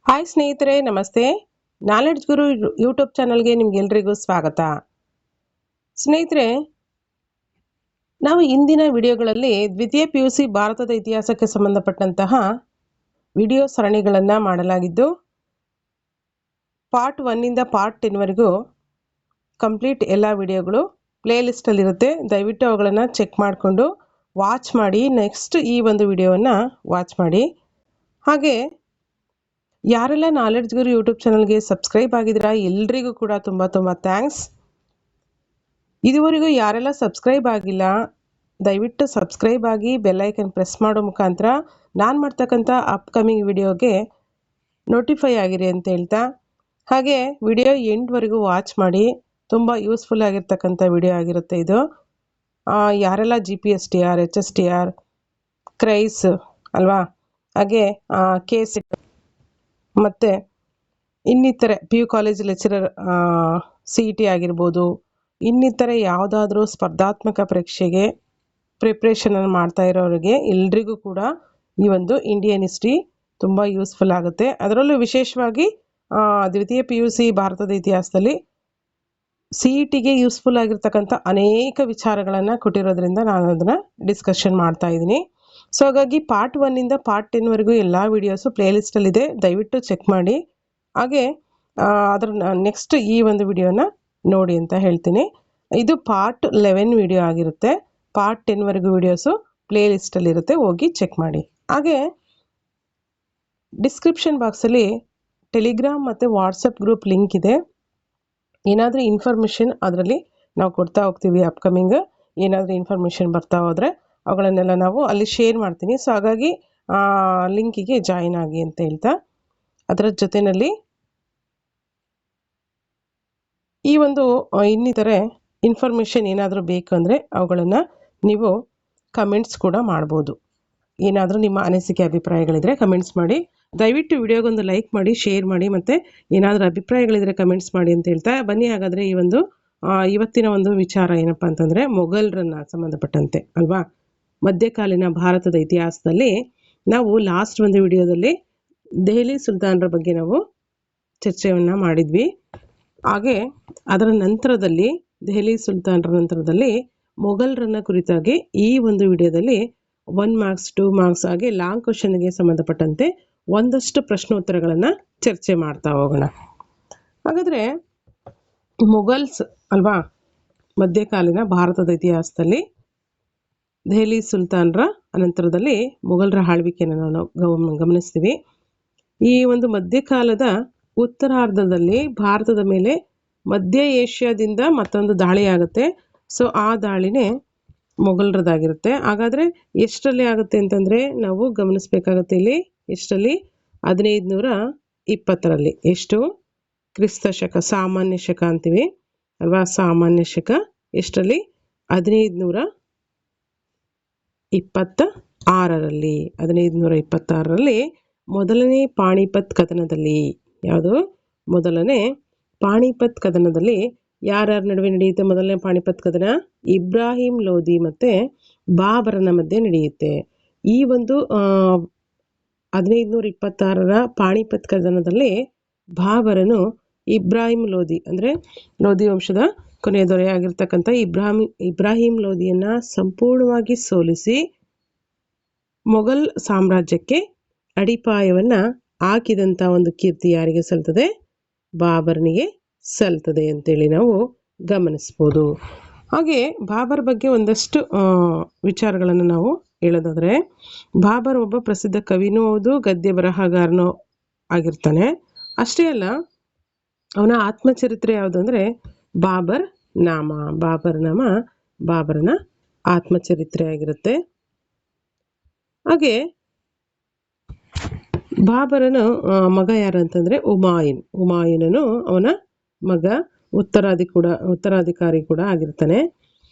Hi ಸ್ನೇಹಿತರೆ, ನಮಸ್ತೆ. Knowledge ಗುರು YouTube ಚಾನಲ್ಗೆ ನಿಮ್ಗೆಲ್ರಿಗೂ ಸ್ವಾಗತ. ಸ್ನೇಹಿತರೆ, ನಾವು ಇಂದಿನ ವಿಡಿಯೋಗಳಲ್ಲಿ ದ್ವಿತೀಯ PUC ಭಾರತದ ಇತಿಹಾಸಕ್ಕೆ ಸಂಬಂಧಪಟ್ಟಂತಹ ವಿಡಿಯೋ ಸರಣಿಗಳನ್ನು ಮಾಡಲಾಗಿದ್ದು, ಪಾರ್ಟ್ 1 ಇಂದ ಪಾರ್ಟ್ 10 ವರೆಗೂ ಕಂಪ್ಲೀಟ್ ಎಲ್ಲ ವಿಡಿಯೋಗಳು ಪ್ಲೇ ಲಿಸ್ಟಲ್ಲಿರುತ್ತೆ. ದಯವಿಟ್ಟು ಅವುಗಳನ್ನು ಚೆಕ್ ಮಾಡಿಕೊಂಡು ವಾಚ್ ಮಾಡಿ. ನೆಕ್ಸ್ಟ್ ಈ ಒಂದು ವಿಡಿಯೋವನ್ನು ವಾಚ್ ಮಾಡಿ. ಹಾಗೆ ಯಾರೆಲ್ಲ ನಾಲೆಡ್ಜ್ ಗುರು ಯೂಟ್ಯೂಬ್ ಚಾನಲ್ಗೆ ಸಬ್ಸ್ಕ್ರೈಬ್ ಆಗಿದ್ದೀರಾ ಎಲ್ರಿಗೂ ಕೂಡ ತುಂಬ ಥ್ಯಾಂಕ್ಸ್. ಇದುವರೆಗೂ ಯಾರೆಲ್ಲ ಸಬ್ಸ್ಕ್ರೈಬ್ ಆಗಿಲ್ಲ ದಯವಿಟ್ಟು ಸಬ್ಸ್ಕ್ರೈಬ್ ಆಗಿ ಬೆಲ್ಲೈಕನ್ ಪ್ರೆಸ್ ಮಾಡೋ ಮುಖಾಂತರ ನಾನು ಮಾಡ್ತಕ್ಕಂಥ ಅಪ್ಕಮಿಂಗ್ ವಿಡಿಯೋಗೆ ನೋಟಿಫೈ ಆಗಿರಿ ಅಂತ ಹೇಳ್ತಾ, ಹಾಗೆ ವಿಡಿಯೋ ಎಂಡ್ವರೆಗೂ ವಾಚ್ ಮಾಡಿ. ತುಂಬ ಯೂಸ್ಫುಲ್ ಆಗಿರ್ತಕ್ಕಂಥ ವಿಡಿಯೋ ಆಗಿರುತ್ತೆ ಇದು. ಯಾರೆಲ್ಲ GPSTR, HSTR, ಕ್ರೈಸ್ ಅಲ್ವಾ, ಹಾಗೆ KCET ಮತ್ತು ಇನ್ನಿತರೆ PU ಕಾಲೇಜ್ ಲೆಕ್ಚರರ್ CET ಆಗಿರ್ಬೋದು, ಇನ್ನಿತರೆ ಯಾವುದಾದ್ರೂ ಸ್ಪರ್ಧಾತ್ಮಕ ಪರೀಕ್ಷೆಗೆ ಪ್ರಿಪ್ರೇಷನನ್ನು ಮಾಡ್ತಾ ಇರೋರಿಗೆ ಎಲ್ರಿಗೂ ಕೂಡ ಈ ಒಂದು ಇಂಡಿಯನ್ ಹಿಸ್ಟ್ರಿ ತುಂಬ ಯೂಸ್ಫುಲ್ ಆಗುತ್ತೆ. ಅದರಲ್ಲೂ ವಿಶೇಷವಾಗಿ ದ್ವಿತೀಯ PUC ಭಾರತದ ಇತಿಹಾಸದಲ್ಲಿ CETಗೆ ಯೂಸ್ಫುಲ್ ಆಗಿರ್ತಕ್ಕಂಥ ಅನೇಕ ವಿಚಾರಗಳನ್ನು ಕೊಟ್ಟಿರೋದ್ರಿಂದ ನಾನು ಅದನ್ನು ಡಿಸ್ಕಷನ್ ಮಾಡ್ತಾ ಇದ್ದೀನಿ. ಸೊ ಹಾಗಾಗಿ ಪಾರ್ಟ್ 1 ಇಂದ ಪಾರ್ಟ್ 10 ವರೆಗೂ ಎಲ್ಲ ವೀಡಿಯೋಸು ಪ್ಲೇಲಿಸ್ಟಲ್ಲಿದೆ, ದಯವಿಟ್ಟು ಚೆಕ್ ಮಾಡಿ. ಹಾಗೆ ಅದರ ನೆಕ್ಸ್ಟ್ ಈ ಒಂದು ವಿಡಿಯೋನ ನೋಡಿ ಅಂತ ಹೇಳ್ತೀನಿ. ಇದು ಪಾರ್ಟ್ 11 ವಿಡಿಯೋ ಆಗಿರುತ್ತೆ. ಪಾರ್ಟ್ 10 ವರೆಗೂ ವಿಡಿಯೋಸು ಪ್ಲೇಲಿಸ್ಟಲ್ಲಿರುತ್ತೆ, ಹೋಗಿ ಚೆಕ್ ಮಾಡಿ. ಹಾಗೆ ಡಿಸ್ಕ್ರಿಪ್ಷನ್ ಬಾಕ್ಸಲ್ಲಿ ಟೆಲಿಗ್ರಾಮ್ ಮತ್ತು ವಾಟ್ಸಪ್ ಗ್ರೂಪ್ ಲಿಂಕ್ ಇದೆ. ಏನಾದರೂ ಇನ್ಫಾರ್ಮೇಷನ್ ಅದರಲ್ಲಿ ನಾವು ಕೊಡ್ತಾ ಹೋಗ್ತೀವಿ. ಅಪ್ಕಮಿಂಗ್ ಏನಾದರೂ ಇನ್ಫಾರ್ಮೇಷನ್ ಬರ್ತಾ ಹೋದರೆ ಅವುಗಳನ್ನೆಲ್ಲ ನಾವು ಅಲ್ಲಿ ಶೇರ್ ಮಾಡ್ತೀನಿ. ಸೊ ಹಾಗಾಗಿ ಲಿಂಕಿಗೆ ಜಾಯಿನ್ ಆಗಿ ಅಂತ ಹೇಳ್ತಾ, ಅದರ ಜೊತೆಯಲ್ಲಿ ಈ ಒಂದು ಇನ್ನಿತರೆ ಇನ್ಫಾರ್ಮೇಷನ್ ಏನಾದರೂ ಬೇಕಂದರೆ ಅವುಗಳನ್ನು ನೀವು ಕಮೆಂಟ್ಸ್ ಕೂಡ ಮಾಡ್ಬೋದು. ಏನಾದರೂ ನಿಮ್ಮ ಅನಿಸಿಕೆ ಅಭಿಪ್ರಾಯಗಳಿದ್ರೆ ಕಮೆಂಟ್ಸ್ ಮಾಡಿ. ದಯವಿಟ್ಟು ವಿಡಿಯೋಗೊಂದು ಲೈಕ್ ಮಾಡಿ, ಶೇರ್ ಮಾಡಿ, ಮತ್ತು ಏನಾದರೂ ಅಭಿಪ್ರಾಯಗಳಿದ್ರೆ ಕಮೆಂಟ್ಸ್ ಮಾಡಿ ಅಂತ ಹೇಳ್ತಾ ಬನ್ನಿ. ಹಾಗಾದರೆ ಈ ಒಂದು ಇವತ್ತಿನ ಒಂದು ವಿಚಾರ ಏನಪ್ಪ ಅಂತಂದರೆ ಮೊಘಲರನ್ನ ಸಂಬಂಧಪಟ್ಟಂತೆ ಅಲ್ವಾ. ಮಧ್ಯಕಾಲೀನ ಭಾರತದ ಇತಿಹಾಸದಲ್ಲಿ ನಾವು ಲಾಸ್ಟ್ ಒಂದು ವಿಡಿಯೋದಲ್ಲಿ ದೆಹಲಿ ಸುಲ್ತಾನರ ಬಗ್ಗೆ ನಾವು ಚರ್ಚೆಯನ್ನು ಮಾಡಿದ್ವಿ. ಹಾಗೆ ಅದರ ನಂತರದಲ್ಲಿ ದೆಹಲಿ ಸುಲ್ತಾನರ ನಂತರದಲ್ಲಿ ಮೊಘಲರನ್ನ ಕುರಿತಾಗಿ ಈ ಒಂದು ವಿಡಿಯೋದಲ್ಲಿ 1 ಮಾರ್ಕ್ಸ್ 2 ಮಾರ್ಕ್ಸ್ ಹಾಗೆ ಲಾಂಗ್ ಕ್ವಶನ್ಗೆ ಸಂಬಂಧಪಟ್ಟಂತೆ ಒಂದಷ್ಟು ಪ್ರಶ್ನೋತ್ತರಗಳನ್ನು ಚರ್ಚೆ ಮಾಡ್ತಾ ಹೋಗೋಣ. ಹಾಗಾದರೆ ಮೊಘಲ್ಸ್ ಅಲ್ವಾ, ಮಧ್ಯಕಾಲೀನ ಭಾರತದ ಇತಿಹಾಸದಲ್ಲಿ ದೆಹಲಿ ಸುಲ್ತಾನರ ಅನಂತರದಲ್ಲಿ ಮೊಘಲರ ಆಳ್ವಿಕೆಯನ್ನು ನಾವು ಗಮನಿಸ್ತೀವಿ. ಈ ಒಂದು ಮಧ್ಯಕಾಲದ ಉತ್ತರಾರ್ಧದಲ್ಲಿ ಭಾರತದ ಮೇಲೆ ಮಧ್ಯ ಏಷ್ಯಾದಿಂದ ಮತ್ತೊಂದು ದಾಳಿ ಆಗುತ್ತೆ. ಸೊ ಆ ದಾಳಿನೇ ಮೊಘಲರದಾಗಿರುತ್ತೆ. ಹಾಗಾದರೆ ಎಷ್ಟರಲ್ಲಿ ಆಗುತ್ತೆ ಅಂತಂದರೆ ನಾವು ಗಮನಿಸಬೇಕಾಗುತ್ತೆ. ಇಲ್ಲಿ ಎಷ್ಟರಲ್ಲಿ? 1520ರಲ್ಲಿ. ಎಷ್ಟು? ಕ್ರಿಸ್ತ ಶಕ, ಸಾಮಾನ್ಯ ಶಕ ಅಂತೀವಿ ಅಲ್ವಾ. ಸಾಮಾನ್ಯ ಶಕ ಎಷ್ಟರಲ್ಲಿ? 1526ರಲ್ಲಿ ಮೊದಲನೇ ಪಾಣಿಪತ್ ಕದನದಲ್ಲಿ. ಯಾವುದು? ಮೊದಲನೇ ಪಾಣಿಪತ್ ಕದನದಲ್ಲಿ ಯಾರ್ಯಾರ ನಡುವೆ ನಡೆಯುತ್ತೆ? ಮೊದಲನೇ ಪಾಣಿಪತ್ ಕದನ ಇಬ್ರಾಹಿಂ ಲೋಧಿ ಮತ್ತು ಬಾಬರನ ಮಧ್ಯೆ ನಡೆಯುತ್ತೆ. ಈ ಒಂದು 1526ರ ಪಾಣಿಪತ್ ಕದನದಲ್ಲಿ ಬಾಬರನು ಇಬ್ರಾಹಿಂ ಲೋಧಿ ಅಂದರೆ ಲೋಧಿ ವಂಶದ ಕೊನೆಯ ದೊರೆಯಾಗಿರ್ತಕ್ಕಂಥ ಇಬ್ರಾಹಿಂ ಲೋಧಿಯನ್ನು ಸಂಪೂರ್ಣವಾಗಿ ಸೋಲಿಸಿ ಮೊಘಲ್ ಸಾಮ್ರಾಜ್ಯಕ್ಕೆ ಅಡಿಪಾಯವನ್ನು ಹಾಕಿದಂಥ ಒಂದು ಕೀರ್ತಿ ಯಾರಿಗೆ ಸಲ್ತದೆ? ಬಾಬರನಿಗೆ ಸಲ್ತದೆ ಅಂತೇಳಿ ನಾವು ಗಮನಿಸ್ಬೋದು. ಹಾಗೆ ಬಾಬರ್ ಬಗ್ಗೆ ಒಂದಷ್ಟು ವಿಚಾರಗಳನ್ನು ನಾವು ಹೇಳೋದಾದರೆ, ಬಾಬರ್ ಒಬ್ಬ ಪ್ರಸಿದ್ಧ ಕವಿನೂ ಹೌದು, ಗದ್ಯ ಬರಹಗಾರನೂ ಆಗಿರ್ತಾನೆ. ಅಷ್ಟೇ ಅಲ್ಲ, ಅವನ ಆತ್ಮಚರಿತ್ರೆ ಯಾವುದು ಅಂದರೆ ಬಾಬರ್ ನಾಮ. ಬಾಬರ್ ನಾಮ ಬಾಬರನ ಆತ್ಮಚರಿತ್ರೆ ಆಗಿರುತ್ತೆ. ಹಾಗೆ ಬಾಬರನ ಮಗ ಯಾರು ಅಂತಂದರೆ ಹುಮಾಯೂನನು ಅವನ ಮಗ, ಉತ್ತರಾಧಿಕಾರಿ ಕೂಡ ಆಗಿರ್ತಾನೆ.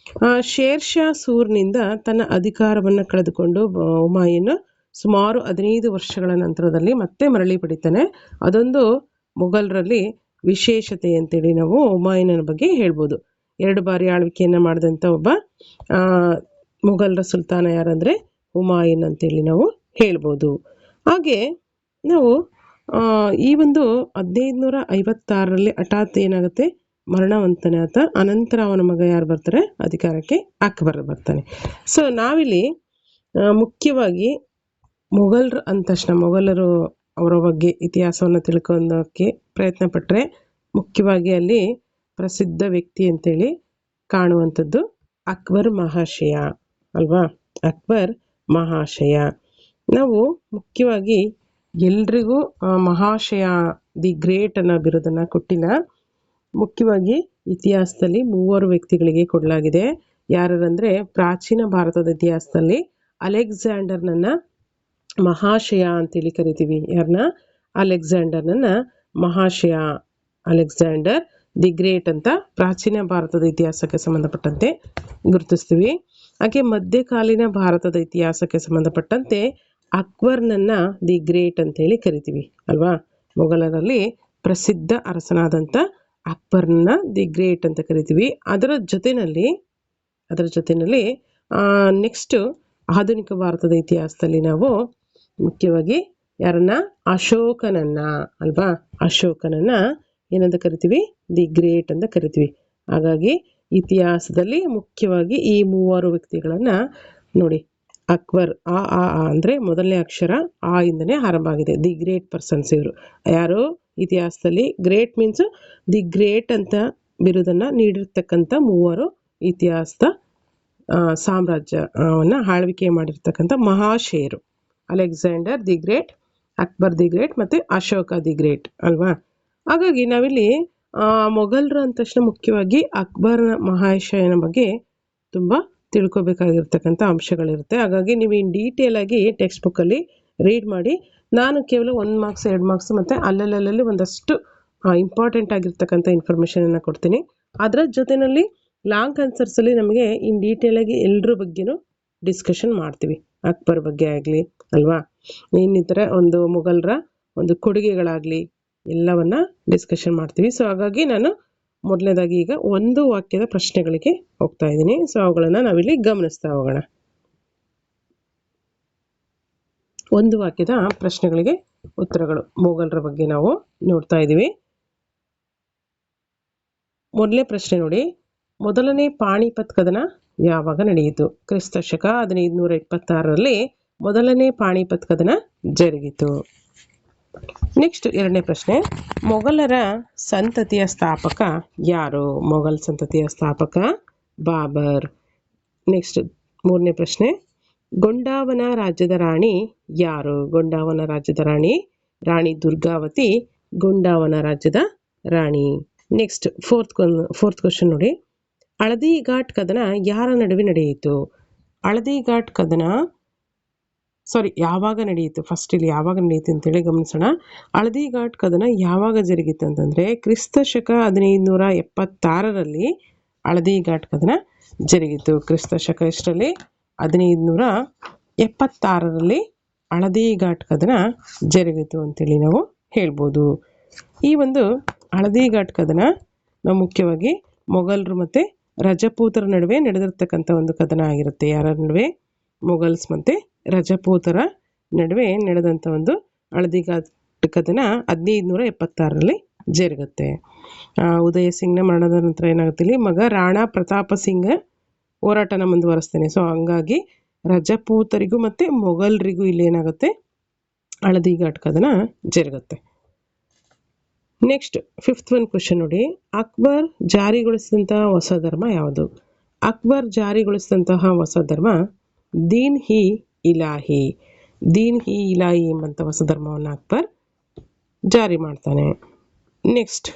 ಶೇರ್ ಶಾ ಸೂರ್ನಿಂದ ತನ್ನ ಅಧಿಕಾರವನ್ನು ಕಳೆದುಕೊಂಡು ಹುಮಾಯೂನ್ ಸುಮಾರು 15 ವರ್ಷಗಳ ನಂತರದಲ್ಲಿ ಮತ್ತೆ ಮರಳಿ ಪಡಿತಾನೆ. ಅದೊಂದು ಮೊಘಲರಲ್ಲಿ ವಿಶೇಷತೆ ಅಂತೇಳಿ ನಾವು ಹುಮಾಯೂನನ ಬಗ್ಗೆ ಹೇಳ್ಬೋದು. 2 ಬಾರಿ ಆಳ್ವಿಕೆಯನ್ನು ಮಾಡಿದಂಥ ಒಬ್ಬ ಮೊಘಲರ ಸುಲ್ತಾನ ಯಾರಂದರೆ ಹುಮಾಯೂನ್ ಅಂತೇಳಿ ನಾವು ಹೇಳ್ಬೋದು. ಹಾಗೆ ನಾವು ಈ ಒಂದು 1556ರಲ್ಲಿ ಹಠಾತ್ ಏನಾಗುತ್ತೆ, ಮರಣವಂತನೇ ಆತ. ಅನಂತರ ಅವನ ಮಗ ಯಾರು ಬರ್ತಾರೆ ಅಧಿಕಾರಕ್ಕೆ, ಅಕ್ಬರ್ ಬರ್ತಾನೆ. ಸೊ ನಾವಿಲ್ಲಿ ಮುಖ್ಯವಾಗಿ ಮೊಘಲರು ಅಂದ ತಕ್ಷಣ ಮೊಘಲರು ಅವರ ಬಗ್ಗೆ ಇತಿಹಾಸವನ್ನು ತಿಳ್ಕೊಳ್ಳೋಕ್ಕೆ ಪ್ರಯತ್ನ ಪಟ್ಟರೆ ಮುಖ್ಯವಾಗಿ ಅಲ್ಲಿ ಪ್ರಸಿದ್ಧ ವ್ಯಕ್ತಿ ಅಂತೇಳಿ ಕಾಣುವಂಥದ್ದು ಅಕ್ಬರ್ ಮಹಾಶಯ ಅಲ್ವಾ. ಅಕ್ಬರ್ ಮಹಾಶಯ ನಾವು ಮುಖ್ಯವಾಗಿ ಎಲ್ರಿಗೂ ಮಹಾಶಯ ದಿ ಗ್ರೇಟ್ ಅನ್ನೋ ಬಿರುದನ್ನು ಕೊಟ್ಟಿಲ್ಲ. ಮುಖ್ಯವಾಗಿ ಇತಿಹಾಸದಲ್ಲಿ 3 ವ್ಯಕ್ತಿಗಳಿಗೆ ಕೊಡಲಾಗಿದೆ. ಯಾರಂದರೆ ಪ್ರಾಚೀನ ಭಾರತದ ಇತಿಹಾಸದಲ್ಲಿ ಅಲೆಕ್ಸಾಂಡರ್ನನ್ನ ಮಹಾಶಯ ಅಂತೇಳಿ ಕರಿತೀವಿ. ಯಾರನ್ನ? ಅಲೆಕ್ಸಾಂಡರ್ನನ್ನ ಮಹಾಶಯ, ಅಲೆಕ್ಸಾಂಡರ್ ದಿ ಗ್ರೇಟ್ ಅಂತ ಪ್ರಾಚೀನ ಭಾರತದ ಇತಿಹಾಸಕ್ಕೆ ಸಂಬಂಧಪಟ್ಟಂತೆ ಗುರುತಿಸ್ತೀವಿ. ಹಾಗೆ ಮಧ್ಯಕಾಲೀನ ಭಾರತದ ಇತಿಹಾಸಕ್ಕೆ ಸಂಬಂಧಪಟ್ಟಂತೆ ಅಕ್ಬರ್ನನ್ನ ದಿ ಗ್ರೇಟ್ ಅಂತೇಳಿ ಕರಿತೀವಿ ಅಲ್ವಾ. ಮೊಘಲರಲ್ಲಿ ಪ್ರಸಿದ್ಧ ಅರಸನಾದಂಥ ಅಕ್ಬರ್ನ ದಿ ಗ್ರೇಟ್ ಅಂತ ಕರಿತೀವಿ. ಅದರ ಜೊತೆಯಲ್ಲಿ ನೆಕ್ಸ್ಟ್ ಆಧುನಿಕ ಭಾರತದ ಇತಿಹಾಸದಲ್ಲಿ ನಾವು ಮುಖ್ಯವಾಗಿ ಯಾರನ್ನ? ಅಶೋಕನನ್ನ ಅಲ್ವಾ. ಅಶೋಕನನ್ನ ಏನಂತ ಕರಿತೀವಿ? ದಿ ಗ್ರೇಟ್ ಅಂತ ಕರಿತೀವಿ. ಹಾಗಾಗಿ ಇತಿಹಾಸದಲ್ಲಿ ಮುಖ್ಯವಾಗಿ ಈ 3 ವ್ಯಕ್ತಿಗಳನ್ನ ನೋಡಿ. ಅಕ್ಬರ್ ಆ ಅಂದರೆ ಮೊದಲನೇ ಅಕ್ಷರ ಆ ಇಂದನೇ ಆರಂಭ ಆಗಿದೆ. ದಿ ಗ್ರೇಟ್ ಪರ್ಸನ್ಸ್ ಇವರು. ಯಾರು ಇತಿಹಾಸದಲ್ಲಿ ಗ್ರೇಟ್ ಮೀನ್ಸ್ ದಿ ಗ್ರೇಟ್ ಅಂತ ಬಿರುದನ್ನು ನೀಡಿರ್ತಕ್ಕಂಥ 3 ಇತಿಹಾಸದ ಸಾಮ್ರಾಜ್ಯವನ್ನು ಆಳ್ವಿಕೆ ಮಾಡಿರ್ತಕ್ಕಂಥ ಮಹಾಶಯರು. Alexander the great, Akbar the great ಮತ್ತು ಅಶೋಕ ದಿ ಗ್ರೇಟ್ ಅಲ್ವಾ. ಹಾಗಾಗಿ ನಾವಿಲ್ಲಿ ಮೊಘಲರು ಅಂದ ತಕ್ಷಣ ಮುಖ್ಯವಾಗಿ ಅಕ್ಬರ್ ಮಹಾಶಯನ ಬಗ್ಗೆ ತುಂಬ ತಿಳ್ಕೊಬೇಕಾಗಿರ್ತಕ್ಕಂಥ ಅಂಶಗಳಿರುತ್ತೆ. ಹಾಗಾಗಿ ನೀವು ಇನ್ ಡೀಟೇಲ್ ಆಗಿ ಟೆಕ್ಸ್ಟ್ ಬುಕ್ಕಲ್ಲಿ ರೀಡ್ ಮಾಡಿ. ನಾನು ಕೇವಲ 1 ಮಾರ್ಕ್ಸ್ 2 ಮಾರ್ಕ್ಸ್ ಮತ್ತು ಅಲ್ಲಲ್ಲಿ ಒಂದಷ್ಟು ಇಂಪಾರ್ಟೆಂಟ್ ಆಗಿರ್ತಕ್ಕಂಥ ಇನ್ಫಾರ್ಮೇಷನನ್ನು ಕೊಡ್ತೀನಿ. ಅದರ ಜೊತೆಯಲ್ಲಿ ಲಾಂಗ್ ಆನ್ಸರ್ಸಲ್ಲಿ ನಮಗೆ ಇನ್ ಡೀಟೇಲ್ ಆಗಿ ಎಲ್ಲರ ಬಗ್ಗೆನೂ ಡಿಸ್ಕಷನ್ ಮಾಡ್ತೀವಿ. ಅಕ್ಬರ್ ಬಗ್ಗೆ ಆಗಲಿ ಅಲ್ವಾ, ಇನ್ನಿತರ ಒಂದು ಮೊಘಲರ ಒಂದು ಕೊಡುಗೆಗಳಾಗಲಿ ಎಲ್ಲವನ್ನ ಡಿಸ್ಕಷನ್ ಮಾಡ್ತೀವಿ. ಸೊ ಹಾಗಾಗಿ ನಾನು ಮೊದಲನೇದಾಗಿ ಈಗ 1 ವಾಕ್ಯದ ಪ್ರಶ್ನೆಗಳಿಗೆ ಹೋಗ್ತಾ ಇದ್ದೀನಿ. ಸೊ ಅವುಗಳನ್ನು ನಾವಿಲ್ಲಿ ಗಮನಿಸ್ತಾ ಹೋಗೋಣ. 1 ವಾಕ್ಯದ ಪ್ರಶ್ನೆಗಳಿಗೆ ಉತ್ತರಗಳು ಮೊಘಲರ ಬಗ್ಗೆ ನಾವು ನೋಡ್ತಾ ಇದ್ದೀವಿ. ಮೊದಲನೇ ಪ್ರಶ್ನೆ ನೋಡಿ. ಮೊದಲನೇ ಪಾಣಿಪತ್ ಕದನ ಯಾವಾಗ ನಡೆಯಿತು? ಕ್ರಿಸ್ತ ಶಕ 1526ರಲ್ಲಿ ಮೊದಲನೇ ಪಾಣಿಪತ್ ಕದನ ಜರುಗಿತು. ನೆಕ್ಸ್ಟ್ 2ನೇ ಪ್ರಶ್ನೆ. ಮೊಘಲರ ಸಂತತಿಯ ಸ್ಥಾಪಕ ಯಾರು? ಮೊಘಲ್ ಸಂತತಿಯ ಸ್ಥಾಪಕ ಬಾಬರ್. ನೆಕ್ಸ್ಟ್ 3ನೇ ಪ್ರಶ್ನೆ. ಗೊಂಡಾವನ ರಾಜ್ಯದ ರಾಣಿ ಯಾರು? ಗೊಂಡಾವನ ರಾಜ್ಯದ ರಾಣಿ ರಾಣಿ ದುರ್ಗಾವತಿ ಗೊಂಡಾವನ ರಾಜ್ಯದ ರಾಣಿ. ನೆಕ್ಸ್ಟ್ ಫೋರ್ತ್ ಕ್ವಶನ್ ನೋಡಿ. ಹಳದಿ ಘಾಟ್ ಕದನ ಯಾರ ನಡುವೆ ನಡೆಯಿತು? ಹಳದಿ ಘಾಟ್ ಕದನ ಯಾವಾಗ ನಡೆಯಿತು? ಫಸ್ಟ್ ಇಲ್ಲಿ ಯಾವಾಗ ನಡೆಯಿತು ಅಂತೇಳಿ ಗಮನಿಸೋಣ. ಹಳದಿ ಘಾಟ್ ಕದನ ಯಾವಾಗ ಜರುಗಿತು ಅಂತಂದರೆ ಕ್ರಿಸ್ತ ಶಕ 1576ರಲ್ಲಿ ಹಳದಿ ಘಾಟ್ ಕದನ ಜರುಗಿತು. ಕ್ರಿಸ್ತ ಶಕ ಎಷ್ಟರಲ್ಲಿ? 1576ರಲ್ಲಿ ಹಳದಿ ಘಾಟ್ ಕದನ ಜರುಗಿತು ಅಂತೇಳಿ ನಾವು ಹೇಳ್ಬೋದು. ಈ ಒಂದು ಹಳದಿ ಘಾಟ್ ಕದನ ನಾವು ಮುಖ್ಯವಾಗಿ ಮೊಘಲರು ಮತ್ತು ರಜಪೂತರ ನಡುವೆ ನಡೆದಿರ್ತಕ್ಕಂಥ ಒಂದು ಕದನ ಆಗಿರುತ್ತೆ. ಯಾರ ನಡುವೆ? ಮೊಘಲ್ಸ್ ಮತ್ತು ರಜಪೂತರ ನಡುವೆ ನಡೆದಂಥ ಒಂದು ಹಳದಿ ಘಾಟ್ ಕದನ 1576ರಲ್ಲಿ ಜರುಗುತ್ತೆ. ಉದಯ ಸಿಂಗ್ನ ಮರಣದ ನಂತರ ಏನಾಗುತ್ತೆ, ಇಲ್ಲಿ ಮಗ ರಾಣಾ ಪ್ರತಾಪ ಸಿಂಗ್ ಹೋರಾಟನ ಮುಂದುವರಿಸ್ತಾನೆ. ಸೊ ಹಂಗಾಗಿ ರಜಪೂತರಿಗೂ ಮತ್ತು ಮೊಘಲರಿಗೂ ಇಲ್ಲಿ ಏನಾಗುತ್ತೆ, ಹಳದಿ ಘಾಟ್ ಕದನ ಜರುಗುತ್ತೆ. ನೆಕ್ಸ್ಟ್ 5th one ಕ್ವಶನ್ ನೋಡಿ. ಅಕ್ಬರ್ ಜಾರಿಗೊಳಿಸಿದಂತಹ ಹೊಸ ಧರ್ಮ ಯಾವುದು? ಅಕ್ಬರ್ ಜಾರಿಗೊಳಿಸಿದಂತಹ ಹೊಸ ಧರ್ಮ ದೀನ್ ಹಿ ಇಲಾಹಿ. ದೀನ್ ಹಿ ಇಲಾಹಿ ಎಂಬಂಥ ಹೊಸ ಧರ್ಮವನ್ನು ಅಕ್ಬರ್ ಜಾರಿ ಮಾಡ್ತಾನೆ. ನೆಕ್ಸ್ಟ್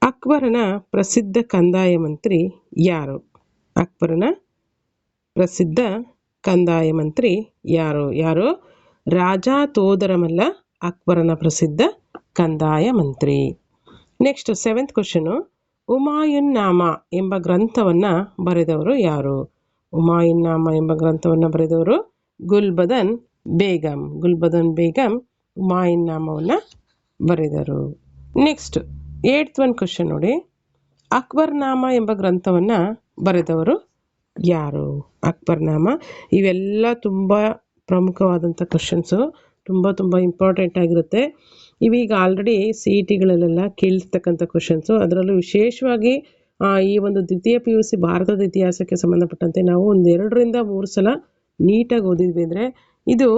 ಅಕ್ಬರನ ಪ್ರಸಿದ್ಧ ಕಂದಾಯ ಮಂತ್ರಿ ಯಾರು? ಅಕ್ಬರನ ಪ್ರಸಿದ್ಧ ಕಂದಾಯ ಮಂತ್ರಿ ಯಾರು? ರಾಜ ತೋದರಮಲ್ಲ ಅಕ್ಬರನ ಪ್ರಸಿದ್ಧ ಕಂದಾಯ ಮಂತ್ರಿ. Next 7th question. ಹುಮಾಯೂನ್ ನಾಮ ಎಂಬ ಗ್ರಂಥವನ್ನು ಬರೆದವರು ಯಾರು? ಹುಮಾಯೂನ್ ನಾಮ ಎಂಬ ಗ್ರಂಥವನ್ನು ಬರೆದವರು ಗುಲ್ಬದನ್ ಬೇಗಂ. ಗುಲ್ಬದನ್ ಬೇಗಂ ಹುಮಾಯೂನ್ ನಾಮವನ್ನು ಬರೆದರು. ನೆಕ್ಸ್ಟ್ 8th one ಕ್ವಶನ್ ನೋಡಿ. ಅಕ್ಬರ್ ನಾಮ ಎಂಬ ಗ್ರಂಥವನ್ನು ಬರೆದವರು ಯಾರು? ಅಕ್ಬರ್ ನಾಮ. ಇವೆಲ್ಲ ತುಂಬ ಪ್ರಮುಖವಾದಂಥ ಕ್ವಶನ್ಸು. ತುಂಬ ಇಂಪಾರ್ಟೆಂಟ್ ಆಗಿರುತ್ತೆ. ಇವೀಗ ಆಲ್ರೆಡಿ ಸಿ ಇ ಟಿಗಳಲ್ಲೆಲ್ಲ ಕೇಳಿರ್ತಕ್ಕಂಥ ಕ್ವಶನ್ಸು. ಅದರಲ್ಲೂ ವಿಶೇಷವಾಗಿ ಈ ಒಂದು ದ್ವಿತೀಯ ಪಿ ಯು ಸಿ ಭಾರತದ ಇತಿಹಾಸಕ್ಕೆ ಸಂಬಂಧಪಟ್ಟಂತೆ ನಾವು ಒಂದು 2ರಿಂದ 3 ಸಲ ನೀಟಾಗಿ ಓದಿದ್ವಿ ಅಂದರೆ ಇದು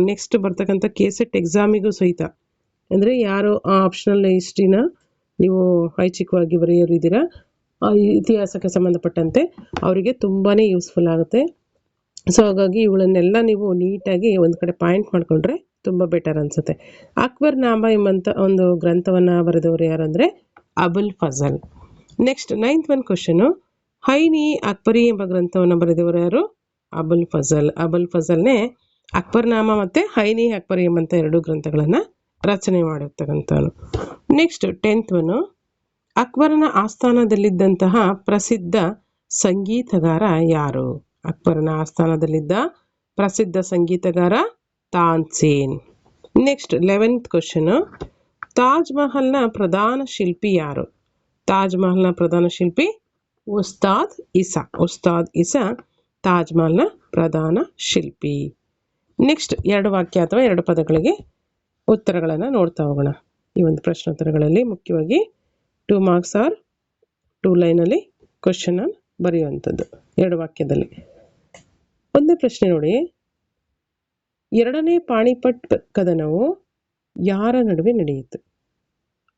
ನೆಕ್ಸ್ಟ್ ಬರ್ತಕ್ಕಂಥ KCET ಎಕ್ಸಾಮಿಗೂ ಸಹಿತ, ಅಂದರೆ ಯಾರು ಆಪ್ಷನಲ್ ಹಿಸ್ಟ್ರಿನ ನೀವು ಐಚ್ಛಿಕವಾಗಿ ಬರೆಯೋರು ಇದ್ದೀರಾ ಆ ಇತಿಹಾಸಕ್ಕೆ ಸಂಬಂಧಪಟ್ಟಂತೆ ಅವರಿಗೆ ತುಂಬಾ ಯೂಸ್ಫುಲ್ ಆಗುತ್ತೆ. ಸೊ ಹಾಗಾಗಿ ಇವುಗಳನ್ನೆಲ್ಲ ನೀವು ನೀಟಾಗಿ ಒಂದು ಕಡೆ ಪಾಯಿಂಟ್ ಮಾಡಿಕೊಂಡ್ರೆ ತುಂಬ ಬೆಟರ್ ಅನಿಸುತ್ತೆ. ಅಕ್ಬರ್ ನಾಮ ಎಂಬಂಥ ಒಂದು ಗ್ರಂಥವನ್ನು ಬರೆದವರು ಯಾರಂದರೆ ಅಬುಲ್ ಫಜಲ್. ನೆಕ್ಸ್ಟ್ 9th ಒಂದು ಕ್ವಶನು, ಹೈನಿ ಅಕ್ಬರಿ ಎಂಬ ಗ್ರಂಥವನ್ನು ಬರೆದವರು ಯಾರು? ಅಬುಲ್ ಫಜಲ್. ಅಬುಲ್ ಫಜಲ್ನೇ ಅಕ್ಬರ್ ನಾಮ ಮತ್ತು ಹೈನಿ ಅಕ್ಬರಿ ಎಂಬಂಥ 2 ಗ್ರಂಥಗಳನ್ನು ರಚನೆ ಮಾಡಿರ್ತಕ್ಕಂಥವನು. ನೆಕ್ಸ್ಟ್ 10th ಒಂದು, ಅಕ್ಬರನ ಆಸ್ಥಾನದಲ್ಲಿದ್ದಂತಹ ಪ್ರಸಿದ್ಧ ಸಂಗೀತಗಾರ ಯಾರು? ಅಕ್ಬರನ ಆಸ್ಥಾನದಲ್ಲಿದ್ದ ಪ್ರಸಿದ್ಧ ಸಂಗೀತಗಾರ Tansen. Next 11th question, Taj ಮಹಲ್ನ ಪ್ರಧಾನ ಶಿಲ್ಪಿ ಯಾರು? ತಾಜ್ ಮಹಲ್ನ ಪ್ರಧಾನ ಶಿಲ್ಪಿ ಉಸ್ತಾದ್ ಇಸಾ. ಉಸ್ತಾದ್ ಇಸಾ ತಾಜ್ ಮಹಲ್ನ ಪ್ರಧಾನ ಶಿಲ್ಪಿ. ನೆಕ್ಸ್ಟ್ 2 ವಾಕ್ಯ ಅಥವಾ 2 ಪದಗಳಿಗೆ ಉತ್ತರಗಳನ್ನು ನೋಡ್ತಾ ಹೋಗೋಣ. ಈ ಒಂದು ಪ್ರಶ್ನೋತ್ತರಗಳಲ್ಲಿ ಮುಖ್ಯವಾಗಿ 2 ಮಾರ್ಕ್ಸ್ ಆರ್ 2 ಲೈನಲ್ಲಿ ಕ್ವಶನ್ ಬರೆಯುವಂಥದ್ದು 2 ವಾಕ್ಯದಲ್ಲಿ. ಒಂದೇ ಪ್ರಶ್ನೆ ನೋಡಿ, 2ನೇ ಪಾಣಿಪಟ್ ಕದನವು ಯಾರ ನಡುವೆ ನಡೆಯಿತು?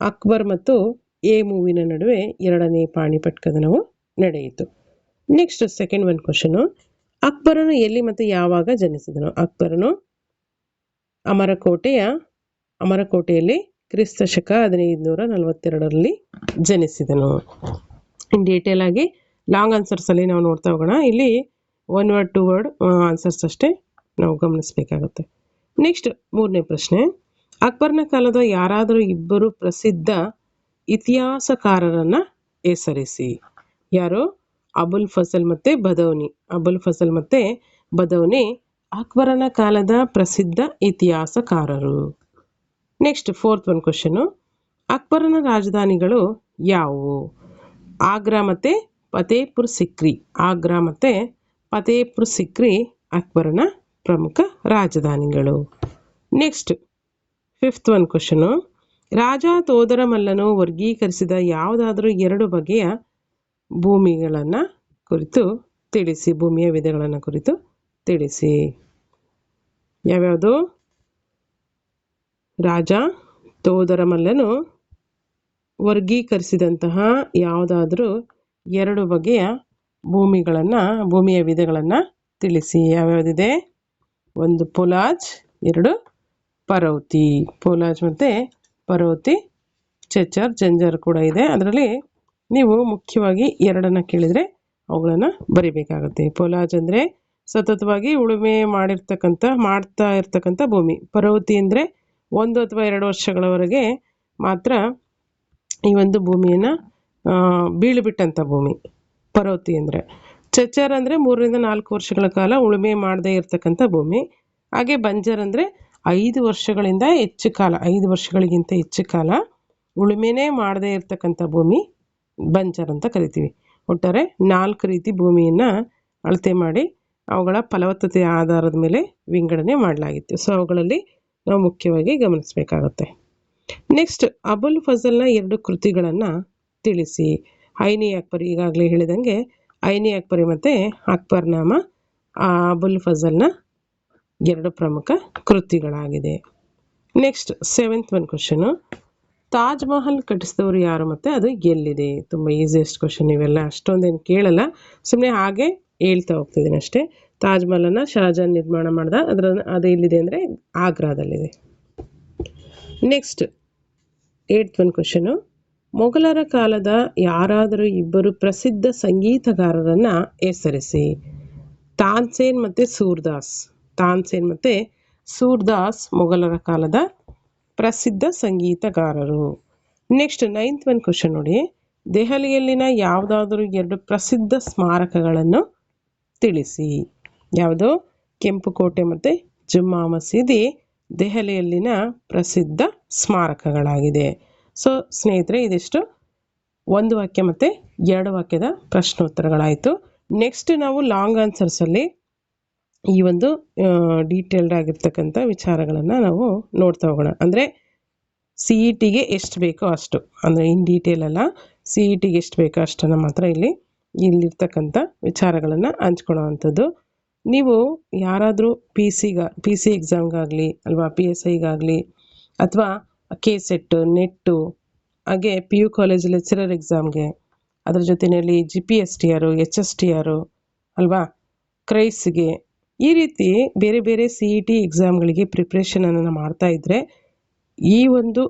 ಅಕ್ಬರ್ ಮತ್ತು ಮೂವಿನ ನಡುವೆ 2ನೇ ಪಾಣಿಪಟ್ ಕದನವು ನಡೆಯಿತು. ನೆಕ್ಸ್ಟ್ ಸೆಕೆಂಡ್ ಒಂದು ಕ್ವಶನು, ಅಕ್ಬರನು ಎಲ್ಲಿ ಮತ್ತು ಯಾವಾಗ ಜನಿಸಿದನು? ಅಕ್ಬರನು ಅಮರಕೋಟೆಯಲ್ಲಿ ಕ್ರಿಸ್ತ ಶಕ 1542ರಲ್ಲಿ ಜನಿಸಿದನು. ಇನ್ ಡೀಟೇಲ್ ಆಗಿ ಲಾಂಗ್ ಆನ್ಸರ್ಸಲ್ಲಿ ನಾವು ನೋಡ್ತಾ ಹೋಗೋಣ. ಇಲ್ಲಿ 1 ವರ್ಡ್ 2 ವರ್ಡ್ ಆನ್ಸರ್ಸ್ ಅಷ್ಟೇ ನಾವು ಗಮನಿಸಬೇಕಾಗುತ್ತೆ. ನೆಕ್ಸ್ಟ್ 3ನೇ ಪ್ರಶ್ನೆ, ಅಕ್ಬರ್ನ ಕಾಲದ ಯಾರಾದರೂ ಇಬ್ಬರು ಪ್ರಸಿದ್ಧ ಇತಿಹಾಸಕಾರರನ್ನು ಹೆಸರಿಸಿ. ಯಾರು? ಅಬುಲ್ ಫಜಲ್ ಮತ್ತು ಬದೌನಿ. ಅಬುಲ್ ಫಜಲ್ ಮತ್ತು ಬದೌನಿ ಅಕ್ಬರನ ಕಾಲದ ಪ್ರಸಿದ್ಧ ಇತಿಹಾಸಕಾರರು. ನೆಕ್ಸ್ಟ್ 4th ಒಂದು ಕ್ವಶನು, ಅಕ್ಬರನ ರಾಜಧಾನಿಗಳು ಯಾವುವು? ಆಗ್ರಾ ಮತ್ತು ಫತೇಪುರ್ ಸಿಕ್ರಿ. ಆಗ್ರಾ ಮತ್ತು ಫತೇಪುರ್ ಸಿಕ್ರಿ ಅಕ್ಬರನ ಪ್ರಮುಖ ರಾಜಧಾನಿಗಳು. ನೆಕ್ಸ್ಟ್ 5th ಒಂದು ಕ್ವಶನು, ರಾಜ ತೋದರಮಲ್ಲನು ವರ್ಗೀಕರಿಸಿದ ಯಾವುದಾದರೂ 2 ಬಗೆಯ ಭೂಮಿಗಳನ್ನು ಕುರಿತು ತಿಳಿಸಿ. ಭೂಮಿಯ ವಿಧಗಳನ್ನು ಕುರಿತು ತಿಳಿಸಿ. ಯಾವ್ಯಾವುದು? ರಾಜ ತೋದರಮಲ್ಲನು ವರ್ಗೀಕರಿಸಿದಂತಹ ಯಾವುದಾದ್ರೂ 2 ಬಗೆಯ ಭೂಮಿಯ ವಿಧಗಳನ್ನು ತಿಳಿಸಿ. ಯಾವ್ಯಾವುದಿದೆ? 1 ಪೊಲಾಜ್, 2 ಪರೌತಿ. ಪೊಲಾಜ್ ಮತ್ತು ಪರೌತಿ, ಚೆಚರ್, ಜಂಜರ್ ಕೂಡ ಇದೆ. ಅದರಲ್ಲಿ ನೀವು ಮುಖ್ಯವಾಗಿ 2 ಕೇಳಿದರೆ ಅವುಗಳನ್ನು ಬರಿಬೇಕಾಗುತ್ತೆ. ಪೊಲಾಜ್ ಅಂದರೆ ಸತತವಾಗಿ ಉಳುಮೆ ಮಾಡ್ತಾ ಇರ್ತಕ್ಕಂಥ ಭೂಮಿ. ಪರೌತಿ ಅಂದರೆ 1 ಅಥವಾ 2 ವರ್ಷಗಳವರೆಗೆ ಮಾತ್ರ ಈ ಒಂದು ಭೂಮಿಯನ್ನು ಬೀಳುಬಿಟ್ಟಂಥ ಭೂಮಿ ಪರೌತಿ ಅಂದರೆ. ಚೆಚರ್ ಅಂದರೆ 3 ರಿಂದ 4 ವರ್ಷಗಳ ಕಾಲ ಉಳುಮೆ ಮಾಡದೇ ಇರತಕ್ಕಂಥ ಭೂಮಿ. ಹಾಗೆ ಬಂಜರ್ ಅಂದರೆ 5 ವರ್ಷಗಳಿಂದ ಹೆಚ್ಚು ಕಾಲ, 5 ವರ್ಷಗಳಿಗಿಂತ ಹೆಚ್ಚು ಕಾಲ ಉಳುಮೆನೇ ಮಾಡದೇ ಇರತಕ್ಕಂಥ ಭೂಮಿ ಬಂಜರ್ ಅಂತ ಕರಿತೀವಿ. ಒಟ್ಟಾರೆ 4 ರೀತಿ ಭೂಮಿಯನ್ನು ಅಳತೆ ಮಾಡಿ ಅವುಗಳ ಫಲವತ್ತತೆಯ ಆಧಾರದ ಮೇಲೆ ವಿಂಗಡಣೆ ಮಾಡಲಾಗಿತ್ತು. ಸೊ ಅವುಗಳಲ್ಲಿ ನಾವು ಮುಖ್ಯವಾಗಿ ಗಮನಿಸಬೇಕಾಗುತ್ತೆ. ನೆಕ್ಸ್ಟ್ ಅಬುಲ್ ಫಜಲ್ನ 2 ಕೃತಿಗಳನ್ನು ತಿಳಿಸಿ. ಐನಿ ಅಕ್ಬರಿ, ಈಗಾಗಲೇ ಹೇಳಿದಂಗೆ ಐನಿ ಅಕ್ಬರಿ ಮತ್ತು ಅಕ್ಬರ್ನಾಮ ಅಬುಲ್ ಫಜಲ್ನ 2 ಪ್ರಮುಖ ಕೃತಿಗಳಾಗಿದೆ. ನೆಕ್ಸ್ಟ್ 7th ಒಂದು ಕ್ವಶನು, ತಾಜ್ ಮಹಲ್ ಕಟ್ಟಿಸಿದವರು ಯಾರು ಮತ್ತು ಅದು ಎಲ್ಲಿದೆ? ತುಂಬ ಈಸಿಯೆಸ್ಟ್ ಕ್ವಶನ್. ಇವೆಲ್ಲ ಅಷ್ಟೊಂದೇನು ಕೇಳಲ್ಲ, ಸುಮ್ಮನೆ ಹಾಗೆ ಹೇಳ್ತಾ ಹೋಗ್ತಿದ್ದೀನಿ ಅಷ್ಟೇ. ತಾಜ್ ಮಹಲನ್ನು ಶಹಜಾನ್ ನಿರ್ಮಾಣ ಮಾಡ್ದ. ಅದು ಎಲ್ಲಿದೆ ಅಂದರೆ ಆಗ್ರಾದಲ್ಲಿದೆ. ನೆಕ್ಸ್ಟ್ 8th ಒಂದು ಕ್ವಶನು, ಮೊಘಲರ ಕಾಲದ ಯಾರಾದರೂ ಇಬ್ಬರು ಪ್ರಸಿದ್ಧ ಸಂಗೀತಗಾರರನ್ನು ಹೆಸರಿಸಿ. ತಾನ್ಸೇನ್ ಮತ್ತು ಸೂರ್ದಾಸ್. ತಾನ್ಸೇನ್ ಮತ್ತು ಸೂರ್ದಾಸ್ ಮೊಘಲರ ಕಾಲದ ಪ್ರಸಿದ್ಧ ಸಂಗೀತಗಾರರು. ನೆಕ್ಸ್ಟ್ 9th ಒಂದು ಕ್ವಶನ್ ನೋಡಿ, ದೆಹಲಿಯಲ್ಲಿನ ಯಾವುದಾದರೂ 2 ಪ್ರಸಿದ್ಧ ಸ್ಮಾರಕಗಳನ್ನು ತಿಳಿಸಿ. ಯಾವುದು? ಕೆಂಪು ಕೋಟೆ ಮತ್ತು ಜುಮ್ಮಾ ಮಸೀದಿ ದೆಹಲಿಯಲ್ಲಿನ ಪ್ರಸಿದ್ಧ ಸ್ಮಾರಕಗಳಾಗಿದೆ. ಸೊ ಸ್ನೇಹಿತರೆ, ಇದಿಷ್ಟು 1 ವಾಕ್ಯ ಮತ್ತು 2 ವಾಕ್ಯದ ಪ್ರಶ್ನೋತ್ತರಗಳಾಯಿತು. ನೆಕ್ಸ್ಟ್ ನಾವು ಲಾಂಗ್ ಆನ್ಸರ್ಸಲ್ಲಿ ಈ ಒಂದು ಡೀಟೇಲ್ಡ್ ಆಗಿರ್ತಕ್ಕಂಥ ವಿಚಾರಗಳನ್ನು ನಾವು ನೋಡ್ತಾ ಹೋಗೋಣ. ಅಂದರೆ ಸಿ ಇ ಟಿಗೆ ಎಷ್ಟು ಬೇಕೋ ಅಷ್ಟು, ಅಂದರೆ ಇನ್ ಡೀಟೇಲ್ ಅಲ್ಲ, ಸಿ ಇ ಟಿಗೆ ಎಷ್ಟು ಬೇಕೋ ಅಷ್ಟನ್ನು ಮಾತ್ರ ಇಲ್ಲಿರ್ತಕ್ಕಂಥ ವಿಚಾರಗಳನ್ನು ಹಂಚ್ಕೊಳ್ಳೋ ಅಂಥದ್ದು. ನೀವು ಯಾರಾದರೂ ಪಿ ಸಿ ಎಕ್ಸಾಮ್ಗಾಗಲಿ ಅಲ್ವಾ, ಪಿ ಎಸ್ ಐಗಾಗಲಿ ಅಥವಾ ಕೆ ಸೆಟ್, ನೆಟ್ಟು, ಹಾಗೆ ಪಿ ಯು ಕಾಲೇಜ್ ಲೆಕ್ಚರರ್ ಎಕ್ಸಾಮ್ಗೆ, ಅದ್ರ ಜೊತೆಯಲ್ಲಿ ಜಿ ಪಿ ಎಸ್ ಟಿ ಆರು, ಎಚ್ ಎಸ್ ಟಿ ಆರು ಅಲ್ವಾ, ಕ್ರೈಸ್ಗೆ, ಈ ರೀತಿ ಬೇರೆ ಬೇರೆ ಸಿ ಇ ಟಿ ಎಕ್ಸಾಮ್ಗಳಿಗೆ ಪ್ರಿಪ್ರೇಷನನ್ನು ಮಾಡ್ತಾ ಇದ್ದರೆ ಈ ಒಂದು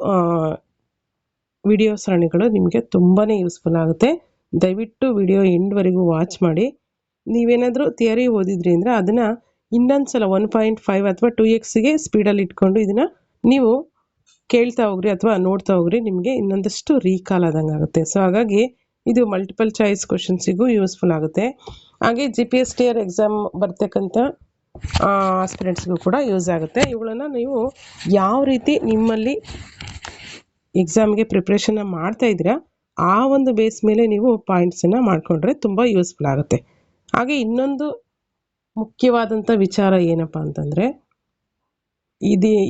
ವಿಡಿಯೋ ಸರಣಿಗಳು ನಿಮಗೆ ತುಂಬಾ ಯೂಸ್ಫುಲ್ ಆಗುತ್ತೆ. ದಯವಿಟ್ಟು ವಿಡಿಯೋ ಎಂಡ್ವರೆಗೂ ವಾಚ್ ಮಾಡಿ. ನೀವೇನಾದರೂ ಥಿಯರಿ ಓದಿದ್ರಿ ಅಂದರೆ ಅದನ್ನು ಇನ್ನೊಂದು ಸಲ 1.5 ಅಥವಾ 2x ಸ್ಪೀಡಲ್ಲಿ ಇಟ್ಕೊಂಡು ಇದನ್ನು ನೀವು ಕೇಳ್ತಾ ಹೋಗ್ರಿ ಅಥವಾ ನೋಡ್ತಾ ಹೋಗ್ರಿ, ನಿಮಗೆ ಇನ್ನೊಂದಷ್ಟು ರೀಕಾಲ್ ಆದಂಗೆ ಆಗುತ್ತೆ. ಸೊ ಹಾಗಾಗಿ ಇದು ಮಲ್ಟಿಪಲ್ ಚಾಯ್ಸ್ ಕ್ವಶನ್ಸಿಗೂ ಯೂಸ್ಫುಲ್ ಆಗುತ್ತೆ. ಹಾಗೆ G P S T R exam ಬರ್ತಕ್ಕಂಥ ಆಸ್ಪಿರೆಂಟ್ಸ್ಗೂ ಕೂಡ ಯೂಸ್ ಆಗುತ್ತೆ. ಇವುಗಳನ್ನು ನೀವು ಯಾವ ರೀತಿ ನಿಮ್ಮಲ್ಲಿ ಎಕ್ಸಾಮ್ಗೆ ಪ್ರಿಪ್ರೇಷನ್ನ ಮಾಡ್ತಾ ಇದ್ದೀರಾ ಆ ಒಂದು ಬೇಸ್ ಮೇಲೆ ನೀವು ಪಾಯಿಂಟ್ಸನ್ನು ಮಾಡಿಕೊಂಡ್ರೆ ತುಂಬ ಯೂಸ್ಫುಲ್ ಆಗುತ್ತೆ. ಹಾಗೆ ಇನ್ನೊಂದು ಮುಖ್ಯವಾದಂಥ ವಿಚಾರ ಏನಪ್ಪ ಅಂತಂದರೆ,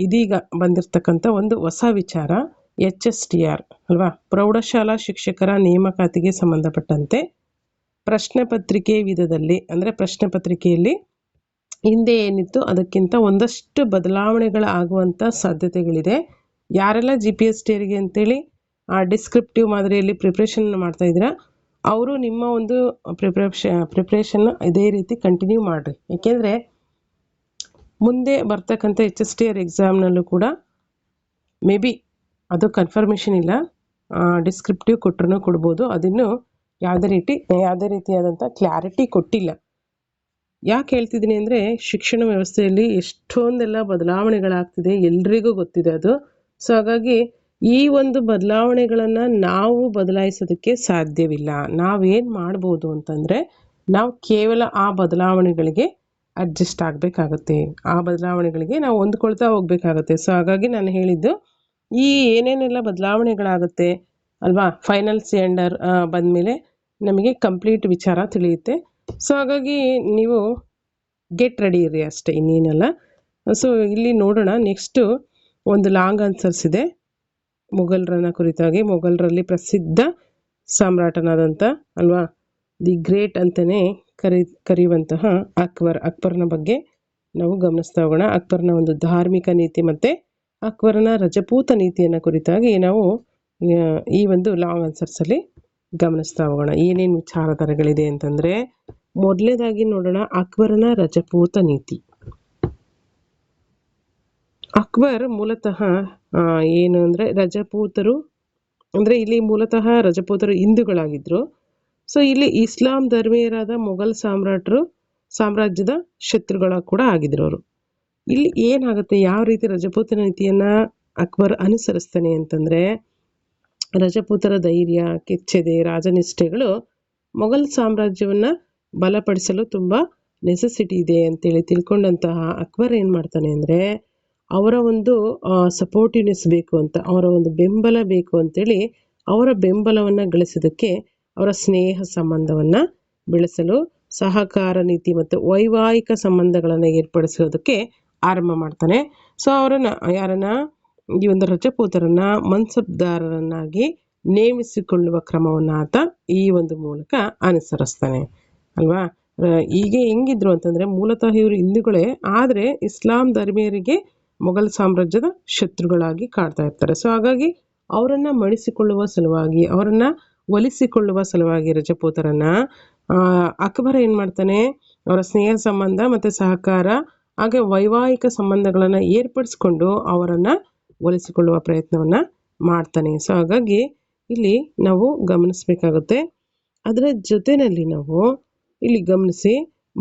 ಇದೀಗ ಬಂದಿರತಕ್ಕಂಥ ಒಂದು ಹೊಸ ವಿಚಾರ ಎಚ್ ಎಸ್ ಟಿ ಆರ್ ಅಲ್ವಾ, ಪ್ರೌಢಶಾಲಾ ಶಿಕ್ಷಕರ ನೇಮಕಾತಿಗೆ ಸಂಬಂಧಪಟ್ಟಂತೆ ಪ್ರಶ್ನೆ ಪತ್ರಿಕೆ ವಿಧದಲ್ಲಿ, ಅಂದರೆ ಪ್ರಶ್ನೆ ಪತ್ರಿಕೆಯಲ್ಲಿ ಹಿಂದೆ ಏನಿತ್ತು ಅದಕ್ಕಿಂತ ಒಂದಷ್ಟು ಬದಲಾವಣೆಗಳಾಗುವಂಥ ಸಾಧ್ಯತೆಗಳಿದೆ. ಯಾರೆಲ್ಲ ಜಿ ಪಿ ಎಸ್ ಟಿ ಆರ್ಗೆ ಅಂತೇಳಿ ಡಿಸ್ಕ್ರಿಪ್ಟಿವ್ ಮಾದರಿಯಲ್ಲಿ ಪ್ರಿಪ್ರೇಷನ್ ಮಾಡ್ತಾ ಇದ್ದೀರಾ ಅವರು ನಿಮ್ಮ ಒಂದು ಪ್ರಿಪ್ರೇಷನ್ ಇದೇ ರೀತಿ ಕಂಟಿನ್ಯೂ ಮಾಡಿರಿ. ಏಕೆಂದರೆ ಮುಂದೆ ಬರ್ತಕ್ಕಂಥ ಎಚ್ ಎಸ್ ಟಿ ಆರ್ ಎಕ್ಸಾಮ್ನಲ್ಲೂ ಕೂಡ ಮೇ ಬಿ ಅದು ಕನ್ಫರ್ಮೇಷನ್ ಇಲ್ಲ, ಡಿಸ್ಕ್ರಿಪ್ಟಿವ್ ಕೊಟ್ಟರೂ ಕೊಡ್ಬೋದು. ಅದನ್ನು ಯಾವುದೇ ರೀತಿಯಾದಂಥ ಕ್ಲಾರಿಟಿ ಕೊಟ್ಟಿಲ್ಲ. ಯಾಕೆ ಹೇಳ್ತಿದ್ದೀನಿ ಅಂದರೆ, ಶಿಕ್ಷಣ ವ್ಯವಸ್ಥೆಯಲ್ಲಿ ಎಷ್ಟೊಂದೆಲ್ಲ ಬದಲಾವಣೆಗಳಾಗ್ತಿದೆ, ಎಲ್ರಿಗೂ ಗೊತ್ತಿದೆ ಅದು. ಸೊ ಹಾಗಾಗಿ ಈ ಒಂದು ಬದಲಾವಣೆಗಳನ್ನು ನಾವು ಬದಲಾಯಿಸೋದಕ್ಕೆ ಸಾಧ್ಯವಿಲ್ಲ. ನಾವೇನು ಮಾಡ್ಬೋದು ಅಂತಂದರೆ, ನಾವು ಕೇವಲ ಆ ಬದಲಾವಣೆಗಳಿಗೆ ಅಡ್ಜಸ್ಟ್ ಆಗಬೇಕಾಗತ್ತೆ, ಆ ಬದಲಾವಣೆಗಳಿಗೆ ನಾವು ಹೊಂದ್ಕೊಳ್ತಾ ಹೋಗ್ಬೇಕಾಗತ್ತೆ. ಸೊ ಹಾಗಾಗಿ ನಾನು ಹೇಳಿದ್ದು, ಈ ಏನೇನೆಲ್ಲ ಬದಲಾವಣೆಗಳಾಗುತ್ತೆ ಅಲ್ವಾ, ಫೈನಲ್ ಸೆಂಡರ್ ಬಂದಮೇಲೆ ನಮಗೆ ಕಂಪ್ಲೀಟ್ ವಿಚಾರ ತಿಳಿಯುತ್ತೆ. ಸೊ ಹಾಗಾಗಿ ನೀವು ಗೆಟ್ ರೆಡಿ ಇರಿ ಅಷ್ಟೇ, ಇನ್ನೇನಲ್ಲ. ಸೊ ಇಲ್ಲಿ ನೋಡೋಣ, ನೆಕ್ಸ್ಟು ಒಂದು ಲಾಂಗ್ ಆನ್ಸರ್ಸ್ ಇದೆ ಮೊಘಲರನ್ನ ಕುರಿತಾಗಿ. ಮೊಘಲರಲ್ಲಿ ಪ್ರಸಿದ್ಧ ಸಾಮ್ರಾಟನಾದಂಥ ಅಲ್ವಾ, ದಿ ಗ್ರೇಟ್ ಅಂತಲೇ ಕರೆಯುವಂತಹ ಅಕ್ಬರ್ನ ಬಗ್ಗೆ ನಾವು ಗಮನಿಸ್ತಾ ಹೋಗೋಣ. ಅಕ್ಬರ್ನ ಒಂದು ಧಾರ್ಮಿಕ ನೀತಿ ಮತ್ತು ಅಕ್ಬರನ ರಜಪೂತ ನೀತಿಯನ್ನು ಕುರಿತಾಗಿ ನಾವು ಈ ಒಂದು ಲಾಂಗ್ ಆನ್ಸರ್ಸಲ್ಲಿ ಗಮನಿಸ್ತಾ ಹೋಗೋಣ. ಏನೇನು ವಿಚಾರಧಾರೆಗಳಿದೆ ಅಂತಂದರೆ, ಮೊದಲನೇದಾಗಿ ನೋಡೋಣ ಅಕ್ಬರನ ರಜಪೂತ ನೀತಿ. ಅಕ್ಬರ್ ಮೂಲತಃ ಏನು ಅಂದರೆ ರಜಪೂತರು, ಅಂದರೆ ಇಲ್ಲಿ ಮೂಲತಃ ರಜಪೂತರು ಹಿಂದೂಗಳಾಗಿದ್ದರು. ಸೊ ಇಲ್ಲಿ ಇಸ್ಲಾಂ ಧರ್ಮೀಯರಾದ ಮೊಘಲ್ ಸಾಮ್ರಾಜ್ಯದ ಶತ್ರುಗಳ ಕೂಡ ಆಗಿದ್ರು ಅವರು. ಇಲ್ಲಿ ಏನಾಗುತ್ತೆ, ಯಾವ ರೀತಿ ರಜಪೂತ ನೀತಿಯನ್ನು ಅಕ್ಬರ್ ಅನುಸರಿಸ್ತಾನೆ ಅಂತಂದರೆ, ರಜಪೂತರ ಧೈರ್ಯ, ಕೆಚ್ಚೆದೆ, ರಾಜನಿಷ್ಠೆಗಳು ಮೊಘಲ್ ಸಾಮ್ರಾಜ್ಯವನ್ನು ಬಲಪಡಿಸಲು ತುಂಬ ನೆಸೆಸಿಟಿ ಇದೆ ಅಂತೇಳಿ ತಿಳ್ಕೊಂಡಂತಹ ಅಕ್ಬರ್ ಏನು ಮಾಡ್ತಾನೆ ಅಂದರೆ, ಅವರ ಒಂದು ಸಪೋರ್ಟಿವ್ನೆಸ್ ಬೇಕು ಅಂತ, ಅವರ ಒಂದು ಬೆಂಬಲ ಬೇಕು ಅಂತೇಳಿ ಅವರ ಬೆಂಬಲವನ್ನು ಗಳಿಸೋದಕ್ಕೆ, ಅವರ ಸ್ನೇಹ ಸಂಬಂಧವನ್ನು ಬೆಳೆಸಲು ಸಹಕಾರ ನೀತಿ ಮತ್ತು ವೈವಾಹಿಕ ಸಂಬಂಧಗಳನ್ನು ಏರ್ಪಡಿಸೋದಕ್ಕೆ ಆರಂಭ ಮಾಡ್ತಾನೆ. ಸೊ ಯಾರನ್ನ ಈ ಒಂದು ರಜಪೂತರನ್ನ ಮನ್ಸಬ್ದಾರರನ್ನಾಗಿ ನೇಮಿಸಿಕೊಳ್ಳುವ ಕ್ರಮವನ್ನು ಆತ ಈ ಒಂದು ಮೂಲಕ ಅನುಸರಿಸ್ತಾನೆ ಅಲ್ವಾ. ಹೀಗೆ ಹೆಂಗಿದ್ರು ಅಂತಂದರೆ, ಮೂಲತಃ ಇವರು ಹಿಂದೂಗಳೇ, ಆದರೆ ಇಸ್ಲಾಂ ಧರ್ಮೀಯರಿಗೆ ಮೊಘಲ್ ಸಾಮ್ರಾಜ್ಯದ ಶತ್ರುಗಳಾಗಿ ಕಾಡ್ತಾ ಇರ್ತಾರೆ. ಸೊ ಹಾಗಾಗಿ ಅವರನ್ನು ಮಣಿಸಿಕೊಳ್ಳುವ ಸಲುವಾಗಿ, ಅವರನ್ನು ಒಲಿಸಿಕೊಳ್ಳುವ ಸಲುವಾಗಿ ರಜಪೂತರನ್ನು ಅಕ್ಬರ್ ಏನು ಮಾಡ್ತಾನೆ, ಅವರ ಸ್ನೇಹ ಸಂಬಂಧ ಮತ್ತು ಸಹಕಾರ ಹಾಗೆ ವೈವಾಹಿಕ ಸಂಬಂಧಗಳನ್ನು ಏರ್ಪಡಿಸ್ಕೊಂಡು ಅವರನ್ನು ಒಲಿಸಿಕೊಳ್ಳುವ ಪ್ರಯತ್ನವನ್ನು ಮಾಡ್ತಾನೆ. ಸೊ ಹಾಗಾಗಿ ಇಲ್ಲಿ ನಾವು ಗಮನಿಸಬೇಕಾಗುತ್ತೆ. ಅದರ ಜೊತೆಯಲ್ಲಿ ನಾವು ಇಲ್ಲಿ ಗಮನಿಸಿ,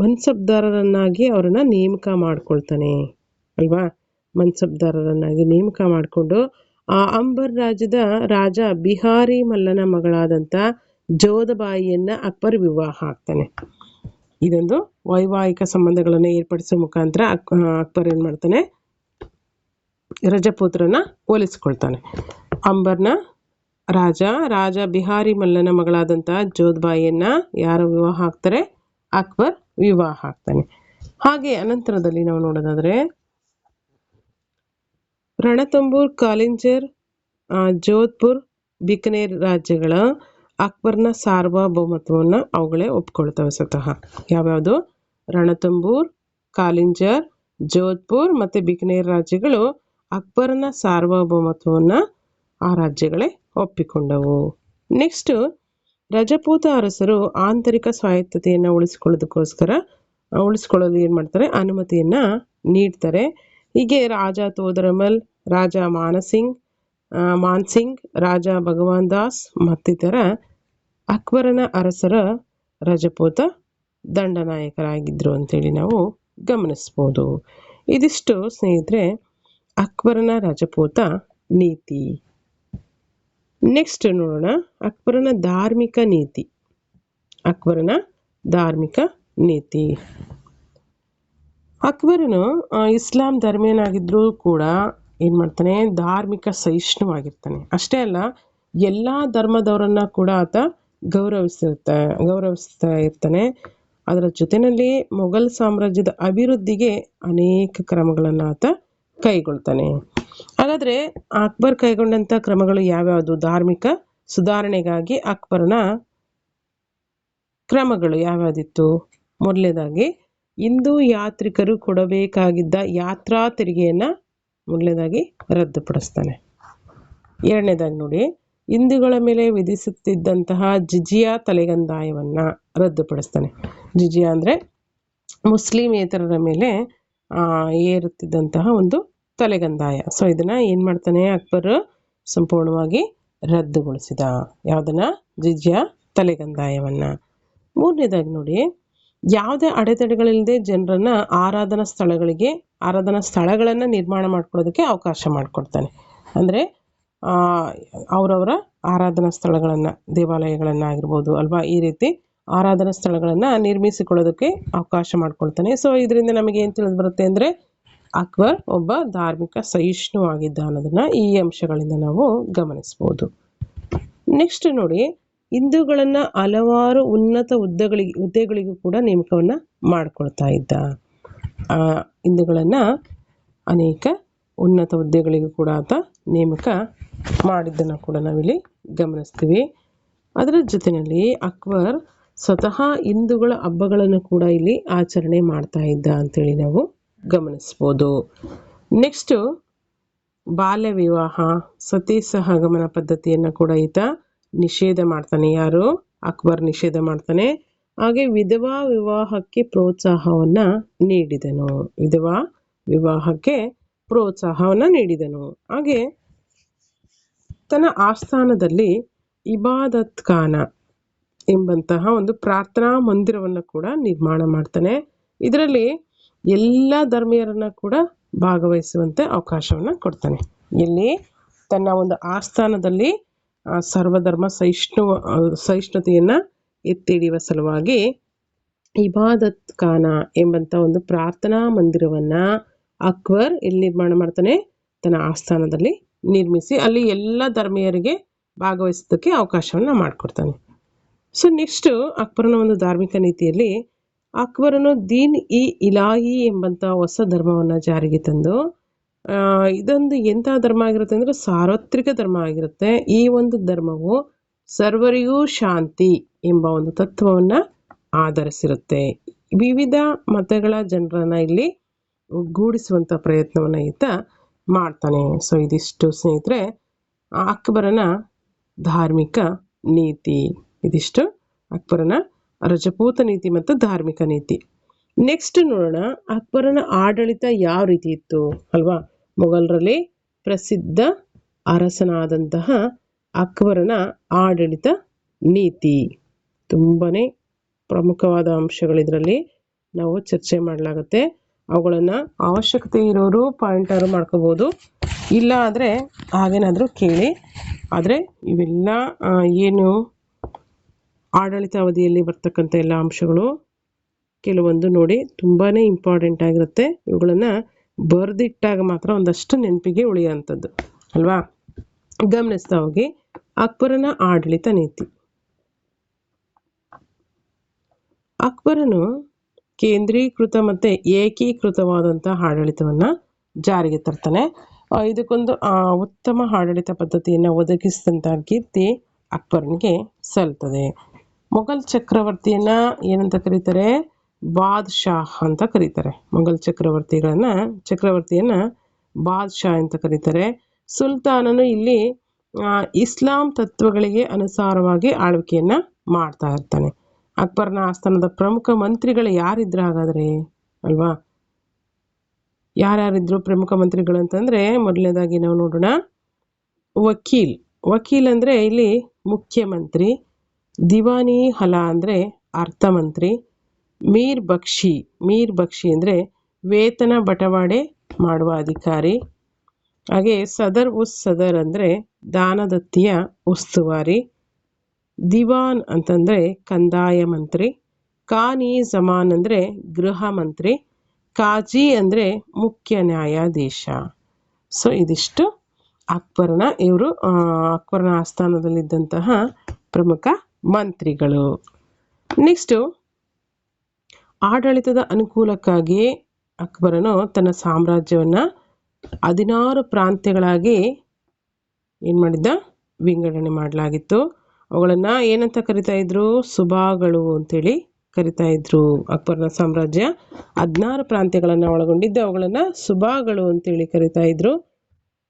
ಮನ್ಸಬ್ದಾರರನ್ನಾಗಿ ಅವರನ್ನು ನೇಮಕ ಮಾಡ್ಕೊಳ್ತಾನೆ ಅಲ್ವಾ. ಮನ್ಸಬ್ದಾರರನ್ನಾಗಿ ನೇಮಕ ಮಾಡಿಕೊಂಡು ಅಂಬರ್ ರಾಜ್ಯದ ರಾಜ ಬಿಹಾರಿ ಮಲ್ಲನ ಮಗಳಾದಂಥ ಜೋಧಬಾಯಿಯನ್ನು ಅಕ್ಬರ್ ವಿವಾಹ ಆಗ್ತಾನೆ. ಇದೊಂದು ವೈವಾಹಿಕ ಸಂಬಂಧಗಳನ್ನು ಏರ್ಪಡಿಸುವ ಮುಖಾಂತರ ಅಕ್ಬರ್ ಏನು ಮಾಡ್ತಾನೆ, ರಜಪೂತ್ರನ ಹೋಲಿಸ್ಕೊಳ್ತಾನೆ. ಅಂಬರ್ನ ರಾಜ ಬಿಹಾರಿ ಮಲ್ಲನ ಮಗಳಾದಂಥ ಜೋಧಬಾಯಿಯನ್ನು ಯಾರು ವಿವಾಹ ಆಗ್ತಾರೆ, ಅಕ್ಬರ್ ವಿವಾಹ ಆಗ್ತಾನೆ. ಹಾಗೆ ಅನಂತರದಲ್ಲಿ ನಾವು ನೋಡೋದಾದ್ರೆ ರಣತಂಬೂರ್, ಕಾಲಿಂಜರ್, ಜೋಧ್ಪುರ್, ಬಿಕನೇರ್ ರಾಜ್ಯಗಳ ಅಕ್ಬರ್ನ ಸಾರ್ವಭೌಮತ್ವವನ್ನು ಅವುಗಳೇ ಒಪ್ಕೊಳ್ತವೆ ಸ್ವತಃ. ಯಾವ್ಯಾವುದು? ರಣತಂಬೂರ್, ಕಾಲಿಂಜರ್, ಜೋಧ್ಪುರ್ ಮತ್ತು ಬಿಕನೇರ್ ರಾಜ್ಯಗಳು ಅಕ್ಬರನ ಸಾರ್ವಭೌಮತ್ವವನ್ನು ಆ ರಾಜ್ಯಗಳೇ ಒಪ್ಪಿಕೊಂಡವು. ನೆಕ್ಸ್ಟ್, ರಜಪೂತ ಅರಸರು ಆಂತರಿಕ ಸ್ವಾಯತ್ತತೆಯನ್ನು ಉಳಿಸ್ಕೊಳ್ಳಲು ಏನು ಮಾಡ್ತಾರೆ? ಅನುಮತಿಯನ್ನು ನೀಡ್ತಾರೆ. ಹೀಗೆ ರಾಜ ತೋದರಮಲ್, ರಾಜ ಮಾನ್ಸಿಂಗ್, ರಾಜ ಭಗವಾನ್ ದಾಸ್ ಮತ್ತಿತರ ಅಕ್ಬರನ ಅರಸರ ರಜಪೂತ ದಂಡನಾಯಕರಾಗಿದ್ದರು ಅಂತೇಳಿ ನಾವು ಗಮನಿಸ್ಬೋದು. ಇದಿಷ್ಟು ಸ್ನೇಹಿತರೆ ಅಕ್ಬರನ ರಜಪೂತ ನೀತಿ. ನೆಕ್ಸ್ಟ್ ನೋಡೋಣ ಅಕ್ಬರನ ಧಾರ್ಮಿಕ ನೀತಿ. ಅಕ್ಬರನ ಧಾರ್ಮಿಕ ನೀತಿ. ಅಕ್ಬರನು ಇಸ್ಲಾಂ ಧರ್ಮೀಯನಾಗಿದ್ರೂ ಕೂಡ ಏನು ಮಾಡ್ತಾನೆ? ಧಾರ್ಮಿಕ ಸಹಿಷ್ಣುವಾಗಿರ್ತಾನೆ. ಅಷ್ಟೇ ಅಲ್ಲ, ಎಲ್ಲ ಧರ್ಮದವರನ್ನ ಕೂಡ ಆತ ಗೌರವಿಸ್ತಾ ಇರ್ತಾನೆ. ಅದರ ಜೊತೆಯಲ್ಲಿ ಮೊಘಲ್ ಸಾಮ್ರಾಜ್ಯದ ಅಭಿವೃದ್ಧಿಗೆ ಅನೇಕ ಕ್ರಮಗಳನ್ನು ಆತ ಕೈಗೊಳ್ತಾನೆ. ಹಾಗಾದರೆ ಅಕ್ಬರ್ ಕೈಗೊಂಡಂಥ ಕ್ರಮಗಳು ಯಾವ್ಯಾವುದು? ಧಾರ್ಮಿಕ ಸುಧಾರಣೆಗಾಗಿ ಅಕ್ಬರನ ಕ್ರಮಗಳು ಯಾವ್ಯಾವುದಿತ್ತು? ಮೊದಲನೇದಾಗಿ ಹಿಂದೂ ಯಾತ್ರಿಕರು ಕೊಡಬೇಕಾಗಿದ್ದ ಯಾತ್ರಾ ತೆರಿಗೆಯನ್ನು ಮೊದಲನೇದಾಗಿ ರದ್ದುಪಡಿಸ್ತಾನೆ. ಎರಡನೇದಾಗಿ ನೋಡಿ, ಹಿಂದೂಗಳ ಮೇಲೆ ವಿಧಿಸುತ್ತಿದ್ದಂತಹ ಜಿಜಿಯಾ ತಲೆಗಂದಾಯವನ್ನು ರದ್ದುಪಡಿಸ್ತಾನೆ. ಜಿಜಿಯಾ ಅಂದರೆ ಮುಸ್ಲಿಮೇತರರ ಮೇಲೆ ಏರುತ್ತಿದ್ದಂತಹ ಒಂದು ತಲೆಗಂದಾಯ. ಸೊ ಇದನ್ನು ಏನು ಮಾಡ್ತಾನೆ? ಅಕ್ಬರ್ ಸಂಪೂರ್ಣವಾಗಿ ರದ್ದುಗೊಳಿಸಿದ. ಯಾವುದನ್ನ? ಜಿಜಿಯಾ ತಲೆಗಂದಾಯವನ್ನು. ಮೂರನೇದಾಗಿ ನೋಡಿ, ಯಾವುದೇ ಅಡೆತಡೆಗಳಿಲ್ಲದೆ ಜನರನ್ನು ಆರಾಧನಾ ಸ್ಥಳಗಳನ್ನು ನಿರ್ಮಾಣ ಮಾಡ್ಕೊಳ್ಳೋದಕ್ಕೆ ಅವಕಾಶ ಮಾಡಿಕೊಡ್ತಾನೆ. ಅಂದರೆ ಅವರವರ ಆರಾಧನಾ ಸ್ಥಳಗಳನ್ನು, ದೇವಾಲಯಗಳನ್ನು ಆಗಿರ್ಬೋದು ಅಲ್ವಾ, ಈ ರೀತಿ ಆರಾಧನಾ ಸ್ಥಳಗಳನ್ನು ನಿರ್ಮಿಸಿಕೊಳ್ಳೋದಕ್ಕೆ ಅವಕಾಶ ಮಾಡಿಕೊಳ್ತಾನೆ. ಸೊ ಇದರಿಂದ ನಮಗೆ ಏನು ತಿಳಿದು ಬರುತ್ತೆ ಅಂದರೆ ಅಕ್ಬರ್ ಒಬ್ಬ ಧಾರ್ಮಿಕ ಸಹಿಷ್ಣುವಾಗಿದ್ದ ಅನ್ನೋದನ್ನು ಈ ಅಂಶಗಳಿಂದ ನಾವು ಗಮನಿಸ್ಬೋದು. ನೆಕ್ಸ್ಟ್ ನೋಡಿ, ಹಿಂದೂಗಳನ್ನು ಹಲವಾರು ಉನ್ನತ ಹುದ್ದೆಗಳಿಗೂ ಕೂಡ ನೇಮಕವನ್ನು ಮಾಡಿಕೊಳ್ತಾ ಇದ್ದ. ಹಿಂದೂಗಳನ್ನು ಅನೇಕ ಉನ್ನತ ಹುದ್ದೆಗಳಿಗೂ ಕೂಡ ಆತ ನೇಮಕ ಮಾಡಿದ್ದನ್ನು ಕೂಡ ನಾವಿಲ್ಲಿ ಗಮನಿಸ್ತೀವಿ. ಅದರ ಜೊತೆಯಲ್ಲಿ ಅಕ್ಬರ್ ಸ್ವತಃ ಹಿಂದೂಗಳ ಹಬ್ಬಗಳನ್ನು ಕೂಡ ಇಲ್ಲಿ ಆಚರಣೆ ಮಾಡ್ತಾ ಇದ್ದ ಅಂತೇಳಿ ನಾವು ಗಮನಿಸ್ಬೋದು. ನೆಕ್ಸ್ಟು ಬಾಲ್ಯ ವಿವಾಹ, ಸತಿ ಸಹಗಮನ ಪದ್ಧತಿಯನ್ನು ಕೂಡ ಈತ ನಿಷೇಧ ಮಾಡ್ತಾನೆ. ಯಾರು? ಅಕ್ಬರ್ ನಿಷೇಧ ಮಾಡ್ತಾನೆ. ಹಾಗೆ ವಿಧವಾ ವಿವಾಹಕ್ಕೆ ಪ್ರೋತ್ಸಾಹವನ್ನು ನೀಡಿದನು. ವಿಧವಾ ವಿವಾಹಕ್ಕೆ ಪ್ರೋತ್ಸಾಹವನ್ನು ನೀಡಿದನು. ಹಾಗೆ ತನ್ನ ಆಸ್ಥಾನದಲ್ಲಿ ಇಬಾದತ್ ಖಾನ ಎಂಬಂತಹ ಒಂದು ಪ್ರಾರ್ಥನಾ ಮಂದಿರವನ್ನು ಕೂಡ ನಿರ್ಮಾಣ ಮಾಡ್ತಾನೆ. ಇದರಲ್ಲಿ ಎಲ್ಲ ಧರ್ಮೀಯರನ್ನ ಕೂಡ ಭಾಗವಹಿಸುವಂತೆ ಅವಕಾಶವನ್ನು ಕೊಡ್ತಾನೆ. ಇಲ್ಲಿ ತನ್ನ ಒಂದು ಆಸ್ಥಾನದಲ್ಲಿ ಸರ್ವಧರ್ಮ ಸಹಿಷ್ಣುತೆಯನ್ನು ಎತ್ತಿ ಹಿಡಿಯುವ ಸಲುವಾಗಿ ಇಬಾದತ್ ಖಾನ ಎಂಬಂಥ ಒಂದು ಪ್ರಾರ್ಥನಾ ಮಂದಿರವನ್ನು ಅಕ್ಬರ್ ಎಲ್ಲಿ ನಿರ್ಮಾಣ ಮಾಡ್ತಾನೆ? ತನ್ನ ಆಸ್ಥಾನದಲ್ಲಿ ನಿರ್ಮಿಸಿ ಅಲ್ಲಿ ಎಲ್ಲ ಧರ್ಮೀಯರಿಗೆ ಭಾಗವಹಿಸೋದಕ್ಕೆ ಅವಕಾಶವನ್ನು ಮಾಡಿಕೊಡ್ತಾನೆ. ಸೊ ನೆಕ್ಸ್ಟು ಅಕ್ಬರನ ಒಂದು ಧಾರ್ಮಿಕ ನೀತಿಯಲ್ಲಿ ಅಕ್ಬರನು ದೀನ್ ಇ ಇಲಾಹಿ ಎಂಬಂಥ ಹೊಸ ಧರ್ಮವನ್ನು ಜಾರಿಗೆ ತಂದು, ಇದೊಂದು ಎಂಥ ಧರ್ಮ ಆಗಿರುತ್ತೆ ಅಂದರೆ ಸಾರ್ವತ್ರಿಕ ಧರ್ಮ ಆಗಿರುತ್ತೆ. ಈ ಒಂದು ಧರ್ಮವು ಸರ್ವರಿಗೂ ಶಾಂತಿ ಎಂಬ ಒಂದು ತತ್ವವನ್ನು ಆಧರಿಸಿರುತ್ತೆ. ವಿವಿಧ ಮತಗಳ ಜನರನ್ನು ಇಲ್ಲಿ ಒಗ್ಗೂಡಿಸುವಂಥ ಪ್ರಯತ್ನವನ್ನು ಈತ ಮಾಡ್ತಾನೆ. ಸೊ ಇದಿಷ್ಟು ಸ್ನೇಹಿತರೆ ಅಕ್ಬರನ ಧಾರ್ಮಿಕ ನೀತಿ. ಇದಿಷ್ಟು ಅಕ್ಬರನ ರಜಪೂತ ನೀತಿ ಮತ್ತು ಧಾರ್ಮಿಕ ನೀತಿ. ನೆಕ್ಸ್ಟ್ ನೋಡೋಣ, ಅಕ್ಬರನ ಆಡಳಿತ ಯಾವ ರೀತಿ ಇತ್ತು ಅಲ್ವಾ. ಮೊಘಲರಲ್ಲಿ ಪ್ರಸಿದ್ಧ ಅರಸನಾದಂತಹ ಅಕ್ಬರನ ಆಡಳಿತ ನೀತಿ ತುಂಬಾ ಪ್ರಮುಖವಾದ ಅಂಶಗಳಿದ್ರಲ್ಲಿ ನಾವು ಚರ್ಚೆ ಮಾಡಲಾಗುತ್ತೆ. ಅವುಗಳನ್ನು ಅವಶ್ಯಕತೆ ಇರೋರು ಪಾಯಿಂಟರ್ ಮಾಡ್ಕೋಬೋದು, ಇಲ್ಲ ಆದರೆ ಹಾಗೇನಾದರೂ ಕೇಳಿ. ಆದರೆ ಇವೆಲ್ಲ ಏನು ಆಡಳಿತ ಅವಧಿಯಲ್ಲಿ ಬರ್ತಕ್ಕಂಥ ಎಲ್ಲ ಅಂಶಗಳು ಕೆಲವೊಂದು ನೋಡಿ ತುಂಬಾ ಇಂಪಾರ್ಟೆಂಟ್ ಆಗಿರುತ್ತೆ. ಇವುಗಳನ್ನು ಬರೆದಿಟ್ಟಾಗ ಮಾತ್ರ ಒಂದಷ್ಟು ನೆನಪಿಗೆ ಉಳಿಯುವಂಥದ್ದು ಅಲ್ವಾ. ಗಮನಿಸ್ತಾ ಹೋಗಿ. ಅಕ್ಬರನ ಆಡಳಿತ ನೀತಿ. ಅಕ್ಬರನು ಕೇಂದ್ರೀಕೃತ ಮತ್ತು ಏಕೀಕೃತವಾದಂಥ ಆಡಳಿತವನ್ನು ಜಾರಿಗೆ ತರ್ತಾನೆ. ಇದಕ್ಕೊಂದು ಉತ್ತಮ ಆಡಳಿತ ಪದ್ಧತಿಯನ್ನು ಒದಗಿಸಿದಂಥ ಕೀರ್ತಿ ಅಕ್ಬರನಿಗೆ ಸಲ್ತದೆ. ಮೊಘಲ್ ಚಕ್ರವರ್ತಿಯನ್ನ ಏನಂತ ಕರೀತಾರೆ? ಬಾದ್ಶಾಹ್ ಅಂತ ಕರೀತಾರೆ. ಮೊಘಲ್ ಚಕ್ರವರ್ತಿಯನ್ನ ಬಾದ್ಶಾಹ್ ಅಂತ ಕರೀತಾರೆ. ಸುಲ್ತಾನನು ಇಲ್ಲಿ ಇಸ್ಲಾಂ ತತ್ವಗಳಿಗೆ ಅನುಸಾರವಾಗಿ ಆಳ್ವಿಕೆಯನ್ನ ಮಾಡ್ತಾ ಇರ್ತಾನೆ. ಅಕ್ಬರ್ನ ಆಸ್ಥಾನದ ಪ್ರಮುಖ ಮಂತ್ರಿಗಳು ಯಾರಿದ್ರು ಹಾಗಾದ್ರೆ ಅಲ್ವಾ? ಯಾರ್ಯಾರಿದ್ರು ಪ್ರಮುಖ ಮಂತ್ರಿಗಳು ಅಂತಂದ್ರೆ, ಮೊದಲನೇದಾಗಿ ನಾವು ನೋಡೋಣ, ವಕೀಲ್ ಅಂದ್ರೆ ಇಲ್ಲಿ ಮುಖ್ಯಮಂತ್ರಿ, ದಿವಾನಿ ಹಲಾ ಅಂದ್ರೆ ಅರ್ಥಮಂತ್ರಿ, ಮೀರ್ ಬಕ್ಷಿ ಅಂದ್ರೆ ವೇತನ ಬಟವಾಡೆ ಮಾಡುವ ಅಧಿಕಾರಿ, ಹಾಗೆ ಸದರ್ ಅಂದ್ರೆ ದಾನದತ್ತಿಯ ಉಸ್ತುವಾರಿ, ದಿವಾನ್ ಅಂತಂದ್ರೆ ಕಂದಾಯ ಮಂತ್ರಿ, ಖಾನ್-ಇ ಜಮಾನ್ ಅಂದ್ರೆ ಗೃಹ ಮಂತ್ರಿ, ಕಾಜಿ ಅಂದ್ರೆ ಮುಖ್ಯ ನ್ಯಾಯಾಧೀಶ. ಸೊ ಇದಿಷ್ಟು ಅಕ್ಬರನ ಆಸ್ಥಾನದಲ್ಲಿದ್ದಂತಹ ಪ್ರಮುಖ ಮಂತ್ರಿಗಳು. ನೆಕ್ಸ್ಟು, ಆಡಳಿತದ ಅನುಕೂಲಕ್ಕಾಗಿ ಅಕ್ಬರನು ತನ್ನ ಸಾಮ್ರಾಜ್ಯವನ್ನ 16 ಪ್ರಾಂತ್ಯಗಳಾಗಿ ಏನು ಮಾಡಿದ್ದ? ವಿಂಗಡಣೆ ಮಾಡಲಾಗಿತ್ತು. ಅವುಗಳನ್ನ ಏನಂತ ಕರಿತಾ ಇದ್ರು? ಸುಬಾಗಳು ಅಂತೇಳಿ ಕರಿತಾ ಇದ್ರು. ಅಕ್ಬರನ ಸಾಮ್ರಾಜ್ಯ 16 ಪ್ರಾಂತ್ಯಗಳನ್ನು ಒಳಗೊಂಡಿದ್ದು ಅವುಗಳನ್ನ ಸುಬಾಗಳು ಅಂತೇಳಿ ಕರಿತಾ ಇದ್ರು.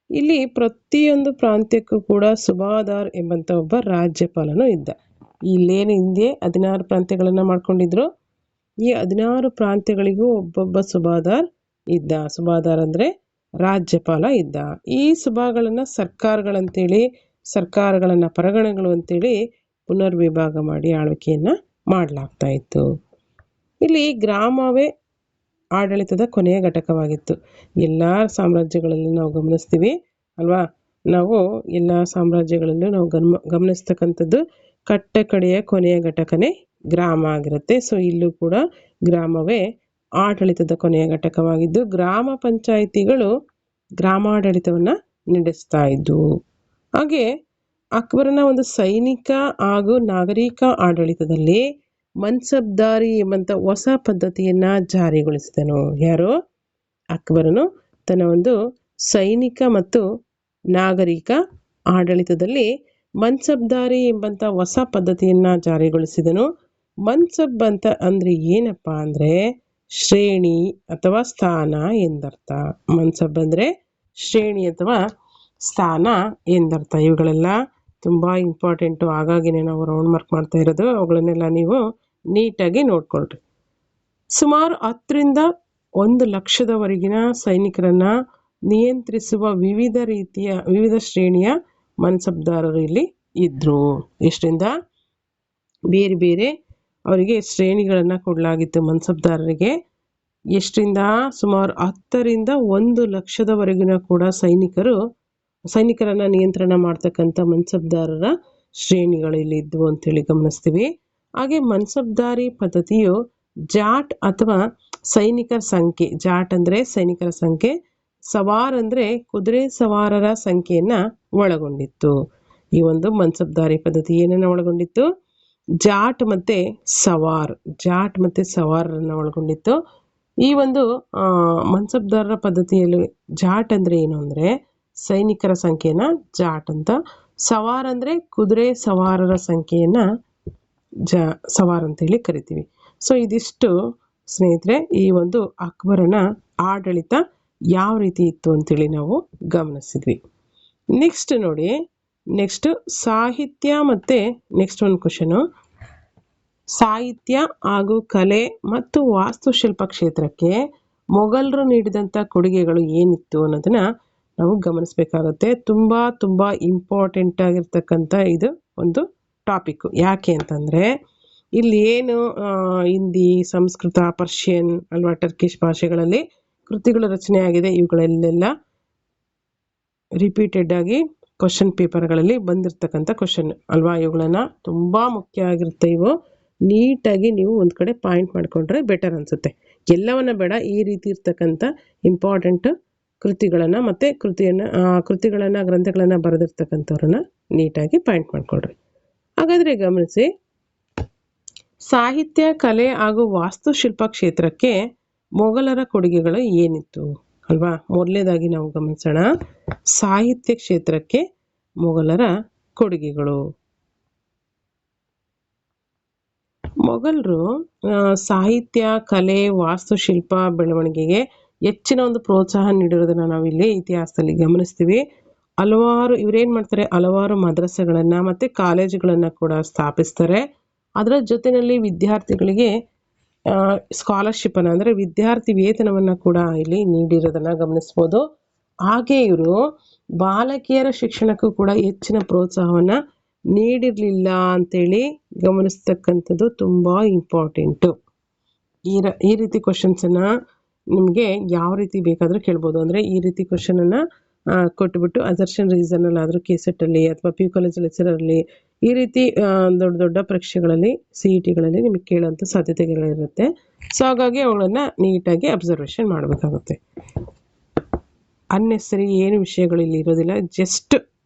ಇಲ್ಲಿ ಪ್ರತಿಯೊಂದು ಪ್ರಾಂತ್ಯಕ್ಕೂ ಕೂಡ ಸುಬಾದಾರ್ ಎಂಬಂತ ಒಬ್ಬ ರಾಜ್ಯಪಾಲನು ಇದ್ದ. ಇಲ್ಲೇನು ಹಿಂದೆ 16 ಪ್ರಾಂತ್ಯಗಳನ್ನು ಮಾಡ್ಕೊಂಡಿದ್ರು, ಈ 16 ಪ್ರಾಂತ್ಯಗಳಿಗೂ ಒಬ್ಬೊಬ್ಬ ಸುಬಾದಾರ್ ಇದ್ದ. ಸುಬಾದಾರ್ ಅಂದ್ರೆ ರಾಜ್ಯಪಾಲ ಇದ್ದ. ಈ ಸುಬಾಗಳನ್ನ ಸರ್ಕಾರಗಳನ್ನ ಪರಗಣಗಳು ಅಂತೇಳಿ ಪುನರ್ವಿಭಾಗ ಮಾಡಿ ಆಳ್ವಿಕೆಯನ್ನ ಮಾಡಲಾಗ್ತಾ ಇತ್ತು. ಇಲ್ಲಿ ಗ್ರಾಮವೇ ಆಡಳಿತದ ಕೊನೆಯ ಘಟಕವಾಗಿತ್ತು. ಎಲ್ಲ ಸಾಮ್ರಾಜ್ಯಗಳಲ್ಲಿ ನಾವು ಗಮನಿಸ್ತೀವಿ ಅಲ್ವಾ? ನಾವು ಎಲ್ಲ ಸಾಮ್ರಾಜ್ಯಗಳಲ್ಲೂ ನಾವು ಗಮನಿಸ್ತಕ್ಕಂಥದ್ದು ಕಡೆಯ ಕೊನೆಯ ಘಟಕನೇ ಗ್ರಾಮ ಆಗಿರುತ್ತೆ. ಸೊ ಇಲ್ಲೂ ಕೂಡ ಗ್ರಾಮವೇ ಆಡಳಿತದ ಕೊನೆಯ ಘಟಕವಾಗಿದ್ದು, ಗ್ರಾಮ ಪಂಚಾಯಿತಿಗಳು ಗ್ರಾಮಾಡಳಿತವನ್ನ ನಡೆಸ್ತಾ ಇದ್ವು. ಹಾಗೆ ಅಕ್ಬರನ ಒಂದು ಸೈನಿಕ ಹಾಗೂ ನಾಗರಿಕ ಆಡಳಿತದಲ್ಲಿ ಮನ್ಸಬ್ದಾರಿ ಎಂಬಂತ ಹೊಸ ಪದ್ಧತಿಯನ್ನ ಜಾರಿಗೊಳಿಸಿದನು. ಯಾರು? ಅಕ್ಬರನು ತನ್ನ ಒಂದು ಸೈನಿಕ ಮತ್ತು ನಾಗರಿಕ ಆಡಳಿತದಲ್ಲಿ ಮನ್ಸಬ್ದಾರಿ ಎಂಬಂತ ಹೊಸ ಪದ್ಧತಿಯನ್ನ ಜಾರಿಗೊಳಿಸಿದನು. ಮನ್ಸಬ್ ಅಂತ ಅಂದ್ರೆ ಏನಪ್ಪಾ ಅಂದ್ರೆ ಶ್ರೇಣಿ ಅಥವಾ ಸ್ಥಾನ ಎಂದರ್ಥ. ಮನ್ಸಬ್ ಅಂದ್ರೆ ಶ್ರೇಣಿ ಅಥವಾ ಸ್ಥಾನ ಎಂದರ್ಥ. ಇವುಗಳೆಲ್ಲ ತುಂಬಾ ಇಂಪಾರ್ಟೆಂಟು. ಹಾಗಾಗಿನೇ ನಾವು ರೌಂಡ್ ಮಾರ್ಕ್ ಮಾಡ್ತಾ ಇರೋದು. ಅವುಗಳನ್ನೆಲ್ಲ ನೀವು ನೀಟಾಗಿ ನೋಡ್ಕೊಳ್ರಿ. ಸುಮಾರು 10ರಿಂದ 1 ಲಕ್ಷದವರೆಗಿನ ಸೈನಿಕರನ್ನ ನಿಯಂತ್ರಿಸುವ ವಿವಿಧ ಶ್ರೇಣಿಯ ಮನ್ಸಬ್ದಾರರು ಇಲ್ಲಿ ಇದ್ರು. ಎಷ್ಟರಿಂದ? ಬೇರೆ ಅವರಿಗೆ ಶ್ರೇಣಿಗಳನ್ನ ಕೊಡಲಾಗಿತ್ತು. ಮನ್ಸಬ್ದಾರರಿಗೆ ಎಷ್ಟರಿಂದ? ಸುಮಾರು 10ರಿಂದ 1 ಲಕ್ಷದವರೆಗಿನ ಕೂಡ ಸೈನಿಕರನ್ನ ನಿಯಂತ್ರಣ ಮಾಡ್ತಕ್ಕಂಥ ಮನ್ಸಬ್ದಾರರ ಶ್ರೇಣಿಗಳು ಇಲ್ಲಿ ಇದ್ವು ಅಂತೇಳಿ ಗಮನಿಸ್ತೀವಿ. ಹಾಗೆ ಮನ್ಸಬ್ದಾರಿ ಪದ್ಧತಿಯು ಜಾಟ್ ಅಥವಾ ಸೈನಿಕರ ಸಂಖ್ಯೆ, ಜಾಟ್ ಅಂದ್ರೆ ಸೈನಿಕರ ಸಂಖ್ಯೆ, ಸವಾರ್ ಅಂದ್ರೆ ಕುದುರೆ ಸವಾರರ ಸಂಖ್ಯೆಯನ್ನ ಒಳಗೊಂಡಿತ್ತು. ಈ ಒಂದು ಮನ್ಸಬ್ದಾರಿ ಪದ್ಧತಿ ಏನನ್ನ ಒಳಗೊಂಡಿತ್ತು? ಜಾಟ್ ಮತ್ತೆ ಸವಾರರನ್ನ ಒಳಗೊಂಡಿತ್ತು. ಈ ಒಂದು ಮನ್ಸಬ್ದಾರರ ಪದ್ಧತಿಯಲ್ಲಿ ಜಾಟ್ ಅಂದ್ರೆ ಏನು ಅಂದ್ರೆ ಸೈನಿಕರ ಸಂಖ್ಯೆನ ಜಾಟ್ ಅಂತ, ಸವಾರ್ ಅಂದ್ರೆ ಕುದುರೆ ಸವಾರರ ಸಂಖ್ಯೆಯನ್ನ ಸವಾರ್ ಅಂತೇಳಿ ಕರಿತೀವಿ. ಸೊ ಇದಿಷ್ಟು ಸ್ನೇಹಿತರೆ ಈ ಒಂದು ಅಕ್ಬರನ ಆಡಳಿತ ಯಾವ ರೀತಿ ಇತ್ತು ಅಂತೇಳಿ ನಾವು ಗಮನಿಸಿದ್ವಿ. ನೆಕ್ಸ್ಟ್ ನೋಡಿ, ಸಾಹಿತ್ಯ ಮತ್ತೆ ನೆಕ್ಸ್ಟ್ ಒಂದು ಕ್ವಶನು, ಸಾಹಿತ್ಯ ಹಾಗೂ ಕಲೆ ಮತ್ತು ವಾಸ್ತುಶಿಲ್ಪ ಕ್ಷೇತ್ರಕ್ಕೆ ಮೊಘಲರು ನೀಡಿದಂಥ ಕೊಡುಗೆಗಳು ಏನಿತ್ತು ಅನ್ನೋದನ್ನ ನಾವು ಗಮನಿಸಬೇಕಾಗತ್ತೆ. ತುಂಬಾ ಇಂಪಾರ್ಟೆಂಟ್ ಆಗಿರ್ತಕ್ಕಂಥ ಇದು ಒಂದು ಟಾಪಿಕ್. ಯಾಕೆ ಅಂತಂದ್ರೆ ಇಲ್ಲಿ ಏನು ಹಿಂದಿ, ಸಂಸ್ಕೃತ, ಪರ್ಷಿಯನ್ ಅಲ್ವಾ, ಟರ್ಕಿಶ್ ಭಾಷೆಗಳಲ್ಲಿ ಕೃತಿಗಳು ರಚನೆ ಆಗಿದೆ. ಇವುಗಳಲ್ಲೆಲ್ಲ ರಿಪೀಟೆಡ್ ಆಗಿ ಕ್ವಶನ್ ಪೇಪರ್ಗಳಲ್ಲಿ ಬಂದಿರತಕ್ಕಂಥ ಕ್ವಶನ್ ಅಲ್ವಾ. ಇವುಗಳನ್ನ ತುಂಬಾ ಮುಖ್ಯ ಆಗಿರುತ್ತೆ. ಇವು ನೀಟಾಗಿ ನೀವು ಒಂದು ಕಡೆ ಪಾಯಿಂಟ್ ಮಾಡ್ಕೊಂಡ್ರೆ ಬೆಟರ್ ಅನ್ಸುತ್ತೆ. ಎಲ್ಲವನ್ನ ಬೇಡ, ಈ ರೀತಿ ಇರ್ತಕ್ಕಂಥ ಇಂಪಾರ್ಟೆಂಟ್ ಕೃತಿಗಳನ್ನ ಮತ್ತೆ ಗ್ರಂಥಗಳನ್ನ ಬರೆದಿರ್ತಕ್ಕಂಥವ್ರನ್ನ ನೀಟಾಗಿ ಪಾಯಿಂಟ್ ಮಾಡ್ಕೊಳ್ರಿ. ಹಾಗಾದ್ರೆ ಗಮನಿಸಿ, ಸಾಹಿತ್ಯ, ಕಲೆ ಹಾಗೂ ವಾಸ್ತುಶಿಲ್ಪ ಕ್ಷೇತ್ರಕ್ಕೆ ಮೊಘಲರ ಕೊಡುಗೆಗಳು ಏನಿತ್ತು ಅಲ್ವಾ? ಮೊದಲನೇದಾಗಿ ನಾವು ಗಮನಿಸೋಣ, ಸಾಹಿತ್ಯ ಕ್ಷೇತ್ರಕ್ಕೆ ಮೊಘಲರ ಕೊಡುಗೆಗಳು. ಮೊಘಲರು ಸಾಹಿತ್ಯ, ಕಲೆ, ವಾಸ್ತುಶಿಲ್ಪ ಬೆಳವಣಿಗೆಗೆ ಹೆಚ್ಚಿನ ಒಂದು ಪ್ರೋತ್ಸಾಹ ನೀಡಿರೋದನ್ನ ನಾವಿಲ್ಲಿ ಇತಿಹಾಸದಲ್ಲಿ ಗಮನಿಸ್ತೀವಿ. ಇವರೇನ್ ಮಾಡ್ತಾರೆ, ಹಲವಾರು ಮದ್ರಸೆಗಳನ್ನ ಮತ್ತೆ ಕಾಲೇಜುಗಳನ್ನ ಕೂಡ ಸ್ಥಾಪಿಸ್ತಾರೆ. ಅದರ ಜೊತೆಯಲ್ಲಿ ವಿದ್ಯಾರ್ಥಿಗಳಿಗೆ ಸ್ಕಾಲರ್ಶಿಪ್ ಅನ್ನ ಅಂದ್ರೆ ವಿದ್ಯಾರ್ಥಿ ವೇತನವನ್ನ ಕೂಡ ಇಲ್ಲಿ ನೀಡಿರೋದನ್ನ ಗಮನಿಸ್ಬೋದು. ಹಾಗೆ ಇವರು ಬಾಲಕಿಯರ ಶಿಕ್ಷಣಕ್ಕೂ ಕೂಡ ಹೆಚ್ಚಿನ ಪ್ರೋತ್ಸಾಹವನ್ನ ನೀಡಿರ್ಲಿಲ್ಲ ಅಂತೇಳಿ ಗಮನಿಸ್ತಕ್ಕಂಥದ್ದು ತುಂಬಾ ಇಂಪಾರ್ಟೆಂಟು. ಈ ರೀತಿ ಕ್ವಶನ್ಸ್ ಅನ್ನ ನಿಮಗೆ ಯಾವ ರೀತಿ ಬೇಕಾದ್ರೂ ಕೇಳ್ಬೋದು. ಅಂದ್ರೆ ಈ ರೀತಿ ಕ್ವಶನ್ ಅನ್ನ ಕೊಟ್ಬಿಟ್ಟು ಅಸರ್ಷನ್ ರೀಸನ್ ಅಲ್ಲಿ ಆದ್ರೂ ಕೆಸೆಟ್ ಅಲ್ಲಿ ಅಥವಾ ಪಿ ಕಾಲೇಜ್ ಲೆಕ್ಚರ್ ಅಲ್ಲಿ ಈ ರೀತಿ ದೊಡ್ಡ ದೊಡ್ಡ ಪರೀಕ್ಷೆಗಳಲ್ಲಿ CET ಗಳಲ್ಲಿ ನಿಮಗೆ ಕೇಳುವಂತ ಸಾಧ್ಯತೆಗಳಿರುತ್ತೆ. ಸೊ ಹಾಗಾಗಿ ಅವುಗಳನ್ನ ನೀಟಾಗಿ ಅಬ್ಸರ್ವೇಷನ್ ಮಾಡಬೇಕಾಗುತ್ತೆ. ಅನ್ನೆಸರಿ ಏನು ವಿಷಯಗಳು ಇಲ್ಲಿ ಇರೋದಿಲ್ಲ, ಜಸ್ಟ್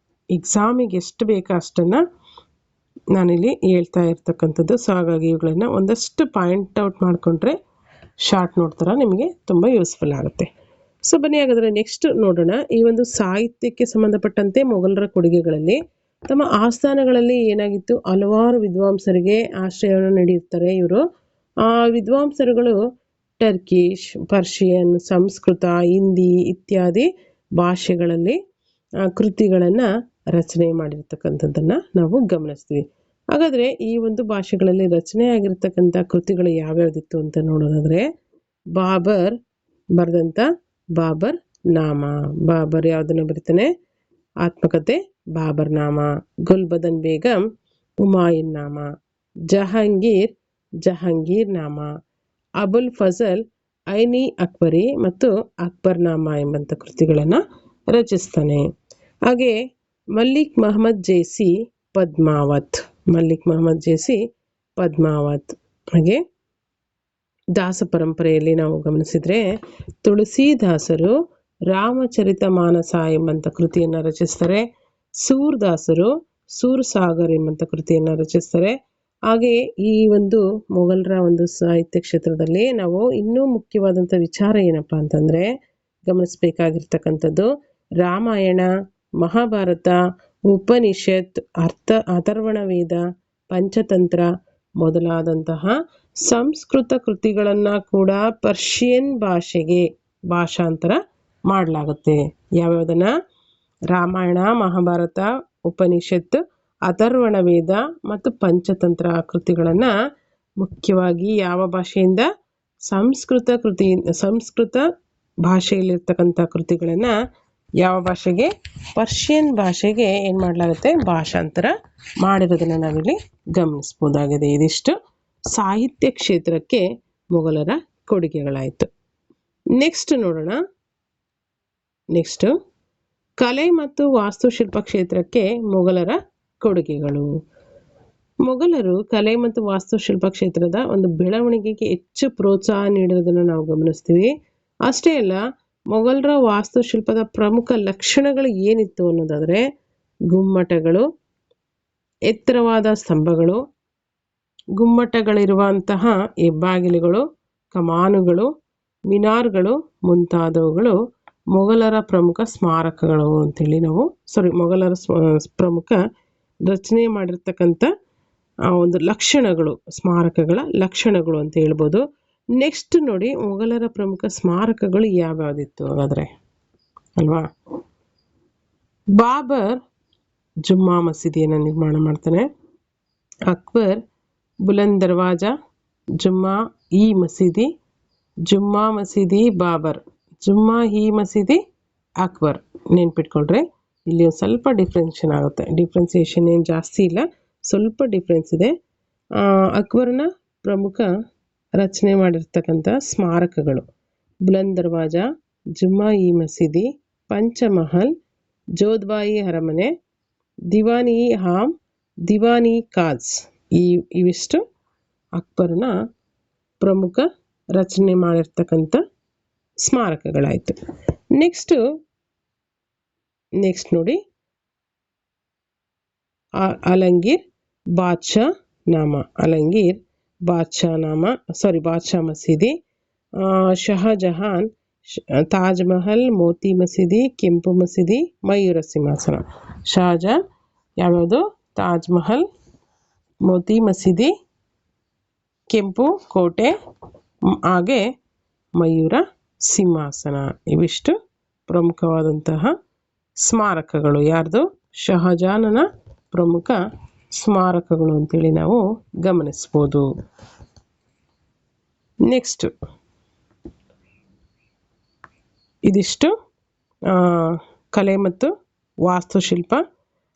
ಎಕ್ಸಾಮಿಗೆ ಎಷ್ಟು ಬೇಕೋ ಅಷ್ಟನ್ನ ನಾನಿಲ್ಲಿ ಹೇಳ್ತಾ ಇರ್ತಕ್ಕಂಥದ್ದು. ಸೊ ಹಾಗಾಗಿ ಇವುಗಳನ್ನ ಒಂದಷ್ಟು ಪಾಯಿಂಟ್ ಔಟ್ ಮಾಡಿಕೊಂಡ್ರೆ ಶಾರ್ಟ್ ನೋಟ್ ಥರ ನಿಮಗೆ ತುಂಬ ಯೂಸ್ಫುಲ್ ಆಗುತ್ತೆ. ಸೊ ಬನ್ನಿ ಹಾಗಾದರೆ ನೆಕ್ಸ್ಟ್ ನೋಡೋಣ. ಈ ಒಂದು ಸಾಹಿತ್ಯಕ್ಕೆ ಸಂಬಂಧಪಟ್ಟಂತೆ ಮೊಘಲರ ಕೊಡುಗೆಗಳಲ್ಲಿ ತಮ್ಮ ಆಸ್ಥಾನಗಳಲ್ಲಿ ಏನಾಗಿತ್ತು, ಹಲವಾರು ವಿದ್ವಾಂಸರಿಗೆ ಆಶ್ರಯವನ್ನು ನೀಡಿರ್ತಾರೆ ಇವರು. ಆ ವಿದ್ವಾಂಸರುಗಳು ಟರ್ಕಿಶ್, ಪರ್ಷಿಯನ್, ಸಂಸ್ಕೃತ, ಹಿಂದಿ ಇತ್ಯಾದಿ ಭಾಷೆಗಳಲ್ಲಿ ಕೃತಿಗಳನ್ನು ರಚನೆ ಮಾಡಿರ್ತಕ್ಕಂಥದ್ದನ್ನು ನಾವು ಗಮನಿಸ್ತೀವಿ. ಹಾಗಾದರೆ ಈ ಒಂದು ಭಾಷೆಗಳಲ್ಲಿ ರಚನೆ ಆಗಿರ್ತಕ್ಕಂಥ ಕೃತಿಗಳು ಯಾವ್ಯಾವ್ದಿತ್ತು ಅಂತ ನೋಡೋದಾದರೆ, ಬಾಬರ್ ಬರೆದಂಥ ಬಾಬರ್ ನಾಮ, ಬಾಬರ್ ಯಾವುದನ್ನು ಬರೀತಾನೆ, ಆತ್ಮಕಥೆ ಬಾಬರ್ ನಾಮ. ಗುಲ್ಬದನ್ ಬೇಗಂ ಹುಮಾಯೂನ್ ನಾಮ, ಜಹಾಂಗೀರ್ ಜಹಾಂಗೀರ್ ನಾಮ, ಅಬುಲ್ ಫಜಲ್ ಐನಿ ಅಕ್ಬರಿ ಮತ್ತು ಅಕ್ಬರ್ ನಾಮ ಎಂಬಂಥ ಕೃತಿಗಳನ್ನು ರಚಿಸ್ತಾನೆ. ಹಾಗೆ ಮಲ್ಲಿಕ್ ಮಹಮ್ಮದ್ ಜೇಸಿ ಪದ್ಮಾವತ್, ಮಲ್ಲಿಕ್ ಮಹಮ್ಮದ್ ಜೇಸಿ ಪದ್ಮಾವತ್. ಹಾಗೆ ದಾಸ ಪರಂಪರೆಯಲ್ಲಿ ನಾವು ಗಮನಿಸಿದ್ರೆ ತುಳಸಿದಾಸರು ರಾಮಚರಿತ ಮಾನಸ ಎಂಬಂಥ ಕೃತಿಯನ್ನು ರಚಿಸ್ತಾರೆ. ಸೂರ್ದಾಸರು ಸೂರ್ಸಾಗರ್ ಎಂಬಂಥ ಕೃತಿಯನ್ನು ರಚಿಸ್ತಾರೆ. ಹಾಗೆ ಈ ಒಂದು ಮೊಘಲರ ಒಂದು ಸಾಹಿತ್ಯ ಕ್ಷೇತ್ರದಲ್ಲಿ ನಾವು ಇನ್ನೂ ಮುಖ್ಯವಾದಂಥ ವಿಚಾರ ಏನಪ್ಪಾ ಅಂತಂದ್ರೆ ಗಮನಿಸಬೇಕಾಗಿರ್ತಕ್ಕಂಥದ್ದು, ರಾಮಾಯಣ, ಮಹಾಭಾರತ, ಉಪನಿಷತ್, ಅಥರ್ವಣ ವೇದ, ಪಂಚತಂತ್ರ ಮೊದಲಾದಂತಹ ಸಂಸ್ಕೃತ ಕೃತಿಗಳನ್ನ ಕೂಡ ಪರ್ಷಿಯನ್ ಭಾಷೆಗೆ ಭಾಷಾಂತರ ಮಾಡಲಾಗುತ್ತೆ. ಯಾವ್ಯಾವುದನ್ನ? ರಾಮಾಯಣ, ಮಹಾಭಾರತ, ಉಪನಿಷತ್, ಅಥರ್ವಣ ವೇದ ಮತ್ತು ಪಂಚತಂತ್ರ ಕೃತಿಗಳನ್ನ ಮುಖ್ಯವಾಗಿ ಯಾವ ಭಾಷೆಯಿಂದ? ಸಂಸ್ಕೃತ ಭಾಷೆಯಲ್ಲಿರ್ತಕ್ಕಂಥ ಕೃತಿಗಳನ್ನ ಯಾವ ಭಾಷೆಗೆ? ಪರ್ಷಿಯನ್ ಭಾಷೆಗೆ ಏನು ಮಾಡಲಾಗುತ್ತೆ? ಭಾಷಾಂತರ ಮಾಡಿರೋದನ್ನು ನಾವಿಲ್ಲಿ ಗಮನಿಸ್ಬೋದಾಗಿದೆ. ಇದಿಷ್ಟು ಸಾಹಿತ್ಯ ಕ್ಷೇತ್ರಕ್ಕೆ ಮೊಘಲರ ಕೊಡುಗೆಗಳಾಯಿತು. ನೆಕ್ಸ್ಟ್ ನೋಡೋಣ. ನೆಕ್ಸ್ಟ್ ಕಲೆ ಮತ್ತು ವಾಸ್ತುಶಿಲ್ಪ ಕ್ಷೇತ್ರಕ್ಕೆ ಮೊಘಲರ ಕೊಡುಗೆಗಳು. ಮೊಘಲರು ಕಲೆ ಮತ್ತು ವಾಸ್ತುಶಿಲ್ಪ ಕ್ಷೇತ್ರದ ಒಂದು ಬೆಳವಣಿಗೆಗೆ ಹೆಚ್ಚು ಪ್ರೋತ್ಸಾಹ ನೀಡಿರೋದನ್ನು ನಾವು ಗಮನಿಸ್ತೀವಿ. ಅಷ್ಟೇ ಅಲ್ಲ, ಮೊಘಲರ ವಾಸ್ತುಶಿಲ್ಪದ ಪ್ರಮುಖ ಲಕ್ಷಣಗಳು ಏನಿತ್ತು ಅನ್ನೋದಾದರೆ ಗುಮ್ಮಟಗಳು, ಎತ್ತರವಾದ ಸ್ತಂಭಗಳು, ಗುಮ್ಮಟಗಳಿರುವಂತಹ ಹೆಬ್ಬಾಗಿಲುಗಳು, ಕಮಾನುಗಳು, ಮಿನಾರ್ಗಳು ಮುಂತಾದವುಗಳು ಮೊಘಲರ ಪ್ರಮುಖ ಸ್ಮಾರಕಗಳು ಅಂತೇಳಿ ನಾವು ಮೊಘಲರ ಪ್ರಮುಖ ರಚನೆ ಮಾಡಿರ್ತಕ್ಕಂಥ ಒಂದು ಲಕ್ಷಣಗಳು, ಸ್ಮಾರಕಗಳ ಲಕ್ಷಣಗಳು ಅಂತ ಹೇಳ್ಬೋದು. ನೆಕ್ಸ್ಟ್ ನೋಡಿ, ಮೊಘಲರ ಪ್ರಮುಖ ಸ್ಮಾರಕಗಳು ಯಾವ್ಯಾವ್ದಿತ್ತು ಹಾಗಾದ್ರೆ ಅಲ್ವಾ? ಬಾಬರ್ ಜುಮ್ಮಾ ಮಸೀದಿಯನ್ನು ನಿರ್ಮಾಣ ಮಾಡ್ತಾನೆ. ಅಕ್ಬರ್ ಬುಲಂದ್ ದರ್ವಾಜ, ಜುಮ್ಮಾ ಇ ಮಸೀದಿ, ಜುಮ್ಮಾ ಮಸೀದಿ ಬಾಬರ್, ಜುಮ್ಮಾ ಇ ಮಸೀದಿ ಅಕ್ಬರ್. ನೆನ್ಪಿಟ್ಕೊಳ್ರಿ, ಇಲ್ಲಿ ಒಂದು ಸ್ವಲ್ಪ ಡಿಫ್ರೆನ್ಸಿಯೇಷನ್ ಏನು ಜಾಸ್ತಿ ಇಲ್ಲ, ಸ್ವಲ್ಪ ಡಿಫ್ರೆನ್ಸ್ ಇದೆ. ಅಕ್ಬರ್ನ ಪ್ರಮುಖ ರಚನೆ ಮಾಡಿರ್ತಕ್ಕಂಥ ಸ್ಮಾರಕಗಳು ಬುಲಂದ್ ದರ್ವಾಜ, ಜುಮ್ಮಾ ಇ ಮಸೀದಿ, ಪಂಚಮಹಲ್, ಜೋಧ್ಬಾಯಿ ಅರಮನೆ, ದಿವಾನಿ ಹಾಮ್, ದಿವಾನಿ ಕಾಜ್. ಇವಿಷ್ಟು ಅಕ್ಬರ್ನ ಪ್ರಮುಖ ರಚನೆ ಮಾಡಿರ್ತಕ್ಕಂಥ ಸ್ಮಾರಕಗಳಾಯಿತು. ನೆಕ್ಸ್ಟ್ ನೋಡಿ, ಅಲಂಗೀರ್ ಬಾದ್ಶಾ ನಾಮ. ಅಲಂಗೀರ್ ಬಾದ್ಶಾ ಮಸೀದಿ, ಶಹಜಹಾನ್ ತಾಜ್ ಮಹಲ್, ಮೋತಿ ಮಸೀದಿ, ಕೆಂಪು ಮಸೀದಿ, ಮಯೂರ ಸಿಂಹಾಸನ. ಶಹಜಹಾನ್ ಯಾವ್ಯಾವುದು? ತಾಜ್ ಮಹಲ್, ಮೋತಿ ಮಸೀದಿ, ಕೆಂಪು ಕೋಟೆ, ಹಾಗೆ ಮಯೂರ ಸಿಂಹಾಸನ. ಇವಿಷ್ಟು ಪ್ರಮುಖವಾದಂತಹ ಸ್ಮಾರಕಗಳು. ಯಾರ್ದು? ಶಹಜಹಾನನ ಪ್ರಮುಖ ಸ್ಮಾರಕಗಳು ಅಂತೇಳಿ ನಾವು ಗಮನಿಸ್ಬೋದು. ನೆಕ್ಸ್ಟ್ ಇದಿಷ್ಟು ಕಲೆ ಮತ್ತು ವಾಸ್ತುಶಿಲ್ಪ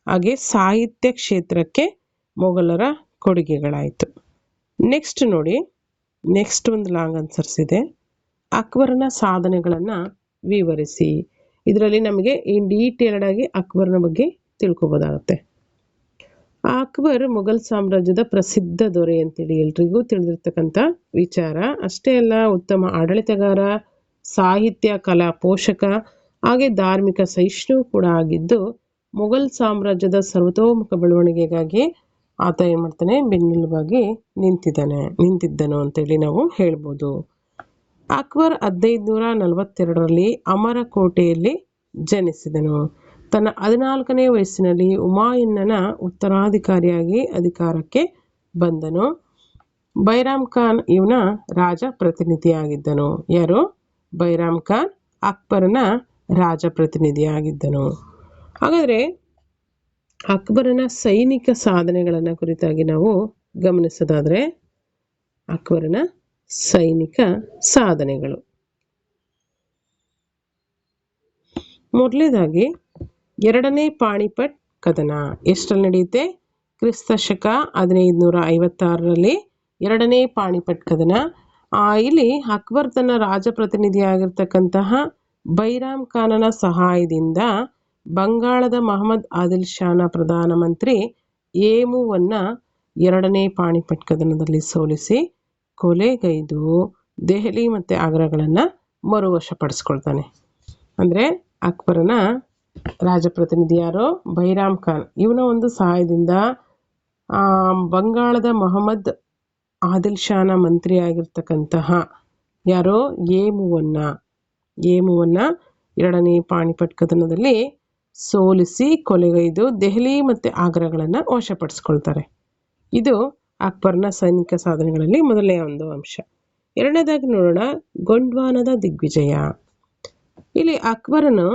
ಹಾಗೆ ಸಾಹಿತ್ಯ ಕ್ಷೇತ್ರಕ್ಕೆ ಮೊಘಲರ ಕೊಡುಗೆಗಳಾಯಿತು. ನೆಕ್ಸ್ಟ್ ನೋಡಿ, ನೆಕ್ಸ್ಟ್ ಒಂದು ಲಾಂಗ್ ಆನ್ಸರ್ಸ್ ಇದೆ. ಅಕ್ಬರನ ಸಾಧನೆಗಳನ್ನು ವಿವರಿಸಿ. ಇದರಲ್ಲಿ ನಮಗೆ ಇನ್ ಡೀಟೇಲ್ಡ್ ಆಗಿ ಅಕ್ಬರನ ಬಗ್ಗೆ ತಿಳ್ಕೊಬೋದಾಗುತ್ತೆ. ಅಕ್ಬರ್ ಮೊಘಲ್ ಸಾಮ್ರಾಜ್ಯದ ಪ್ರಸಿದ್ಧ ದೊರೆ ಅಂತೇಳಿ ಎಲ್ರಿಗೂ ತಿಳಿದಿರ್ತಕ್ಕಂಥ ವಿಚಾರ. ಅಷ್ಟೇ ಅಲ್ಲ, ಉತ್ತಮ ಆಡಳಿತಗಾರ, ಸಾಹಿತ್ಯ ಕಲಾ ಪೋಷಕ ಹಾಗೆ ಧಾರ್ಮಿಕ ಸಹಿಷ್ಣು ಕೂಡ ಆಗಿದ್ದು, ಮೊಘಲ್ ಸಾಮ್ರಾಜ್ಯದ ಸರ್ವತೋಮುಖ ಬೆಳವಣಿಗೆಗಾಗಿ ಆತ ಏನು ಮಾಡ್ತಾನೆ? ಬೆನ್ನೆಲುಬಾಗಿ ನಿಂತಿದ್ದನು ಅಂತೇಳಿ ನಾವು ಹೇಳ್ಬೋದು. ಅಕ್ಬರ್ 1542ರಲ್ಲಿ ಅಮರಕೋಟೆಯಲ್ಲಿ ಜನಿಸಿದನು. ತನ್ನ 14ನೇ ವಯಸ್ಸಿನಲ್ಲಿ ಹುಮಾಯೂನನ ಉತ್ತರಾಧಿಕಾರಿಯಾಗಿ ಅಧಿಕಾರಕ್ಕೆ ಬಂದನು. ಬೈರಾಮ್ ಖಾನ್ ಇವನ ರಾಜ ಪ್ರತಿನಿಧಿಯಾಗಿದ್ದನು. ಯಾರು? ಬೈರಾಮ್ ಖಾನ್ ಅಕ್ಬರನ ರಾಜ ಪ್ರತಿನಿಧಿಯಾಗಿದ್ದನು. ಹಾಗಾದರೆ ಅಕ್ಬರನ ಸೈನಿಕ ಸಾಧನೆಗಳನ್ನು ಕುರಿತಾಗಿ ನಾವು ಗಮನಿಸೋದಾದರೆ, ಅಕ್ಬರನ ಸೈನಿಕ ಸಾಧನೆಗಳು. ಮೊದಲನೇದಾಗಿ ಎರಡನೇ ಪಾಣಿಪಟ್ ಕದನ ಎಷ್ಟರಲ್ಲಿ ನಡೆಯುತ್ತೆ? ಕ್ರಿಸ್ತ ಶಕ 1556ರಲ್ಲಿ ಎರಡನೇ ಪಾಣಿಪಟ್ ಕದನ. ಇಲ್ಲಿ ಅಕ್ಬರ್ ತನ್ನ ರಾಜ ಪ್ರತಿನಿಧಿಯಾಗಿರ್ತಕ್ಕಂತಹ ಬೈರಾಮ್ ಖಾನನ ಸಹಾಯದಿಂದ ಬಂಗಾಳದ ಮಹಮ್ಮದ್ ಆದಿಲ್ ಶಾನ ಪ್ರಧಾನಮಂತ್ರಿ ಏಮುವನ್ನ ಎರಡನೇ ಪಾಣಿಪಟ್ ಕದನದಲ್ಲಿ ಸೋಲಿಸಿ ಕೊಲೆಗೈದು ದೆಹಲಿ ಮತ್ತು ಆಗ್ರಾಗಳನ್ನು ಮರುವಶಪಡಿಸ್ಕೊಳ್ತಾನೆ. ಅಂದರೆ ಅಕ್ಬರನ ರಾಜಪ್ರತಿನಿಧಿ ಯಾರೋ? ಬೈರಾಮ್ ಖಾನ್. ಇವನ ಒಂದು ಸಹಾಯದಿಂದ ಬಂಗಾಳದ ಮೊಹಮ್ಮದ್ ಆದಿಲ್ ಶಾನ ಮಂತ್ರಿ ಆಗಿರ್ತಕ್ಕಂತಹ ಯಾರೋ ಏಮುವನ್ನ ಎರಡನೇ ಪಾಣಿಪಟ್ ಕದನದಲ್ಲಿ ಸೋಲಿಸಿ ಕೊಲೆಗೈದು ದೆಹಲಿ ಮತ್ತು ಆಗ್ರಾಗಳನ್ನು ವಶಪಡಿಸ್ಕೊಳ್ತಾರೆ. ಇದು ಅಕ್ಬರ್ನ ಸೈನಿಕ ಸಾಧನೆಗಳಲ್ಲಿ ಮೊದಲನೇ ಒಂದು ಅಂಶ. ಎರಡನೇದಾಗಿ ನೋಡೋಣ, ಗೊಂಡ್ವಾನದ ದಿಗ್ವಿಜಯ. ಇಲ್ಲಿ ಅಕ್ಬರನು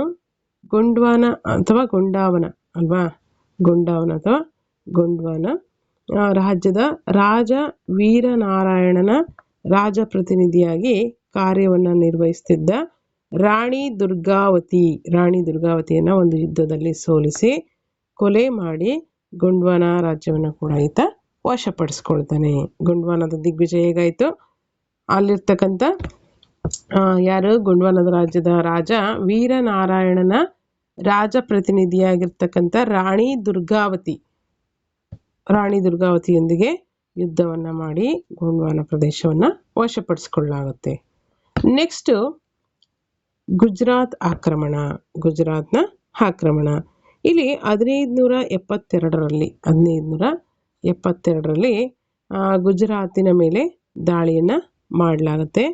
ಗೊಂಡ್ವಾನ ರಾಜ್ಯದ ರಾಜ ವೀರನಾರಾಯಣನ ರಾಜ ಪ್ರತಿನಿಧಿಯಾಗಿ ಕಾರ್ಯವನ್ನು ನಿರ್ವಹಿಸುತ್ತಿದ್ದ ರಾಣಿ ದುರ್ಗಾವತಿಯನ್ನು ಒಂದು ಯುದ್ಧದಲ್ಲಿ ಸೋಲಿಸಿ ಕೊಲೆ ಮಾಡಿ ಗೊಂಡ್ವಾನ ರಾಜ್ಯವನ್ನು ಕೂಡ ಈತ ವಶಪಡಿಸ್ಕೊಳ್ತಾನೆ. ಗೊಂಡ್ವಾನದ ದಿಗ್ವಿಜಯ ಹೇಗಾಯಿತು? ಅಲ್ಲಿರ್ತಕ್ಕಂಥ ಯಾರು? ಗೊಂಡ್ವಾನದ ರಾಜ್ಯದ ರಾಜ ವೀರನಾರಾಯಣನ ರಾಜ ಪ್ರತಿನಿಧಿಯಾಗಿರ್ತಕ್ಕಂಥ ರಾಣಿ ದುರ್ಗಾವತಿಯೊಂದಿಗೆ ಯುದ್ಧವನ್ನು ಮಾಡಿ ಗೊಂಡ್ವಾನ ಪ್ರದೇಶವನ್ನು ವಶಪಡಿಸಿಕೊಳ್ಳಲಾಗುತ್ತೆ. ನೆಕ್ಸ್ಟ್ ಗುಜರಾತ್ನ ಆಕ್ರಮಣ. ಇಲ್ಲಿ 1572ರಲ್ಲಿ ಗುಜರಾತಿನ ಮೇಲೆ ದಾಳಿಯನ್ನು ಮಾಡಲಾಗುತ್ತೆ.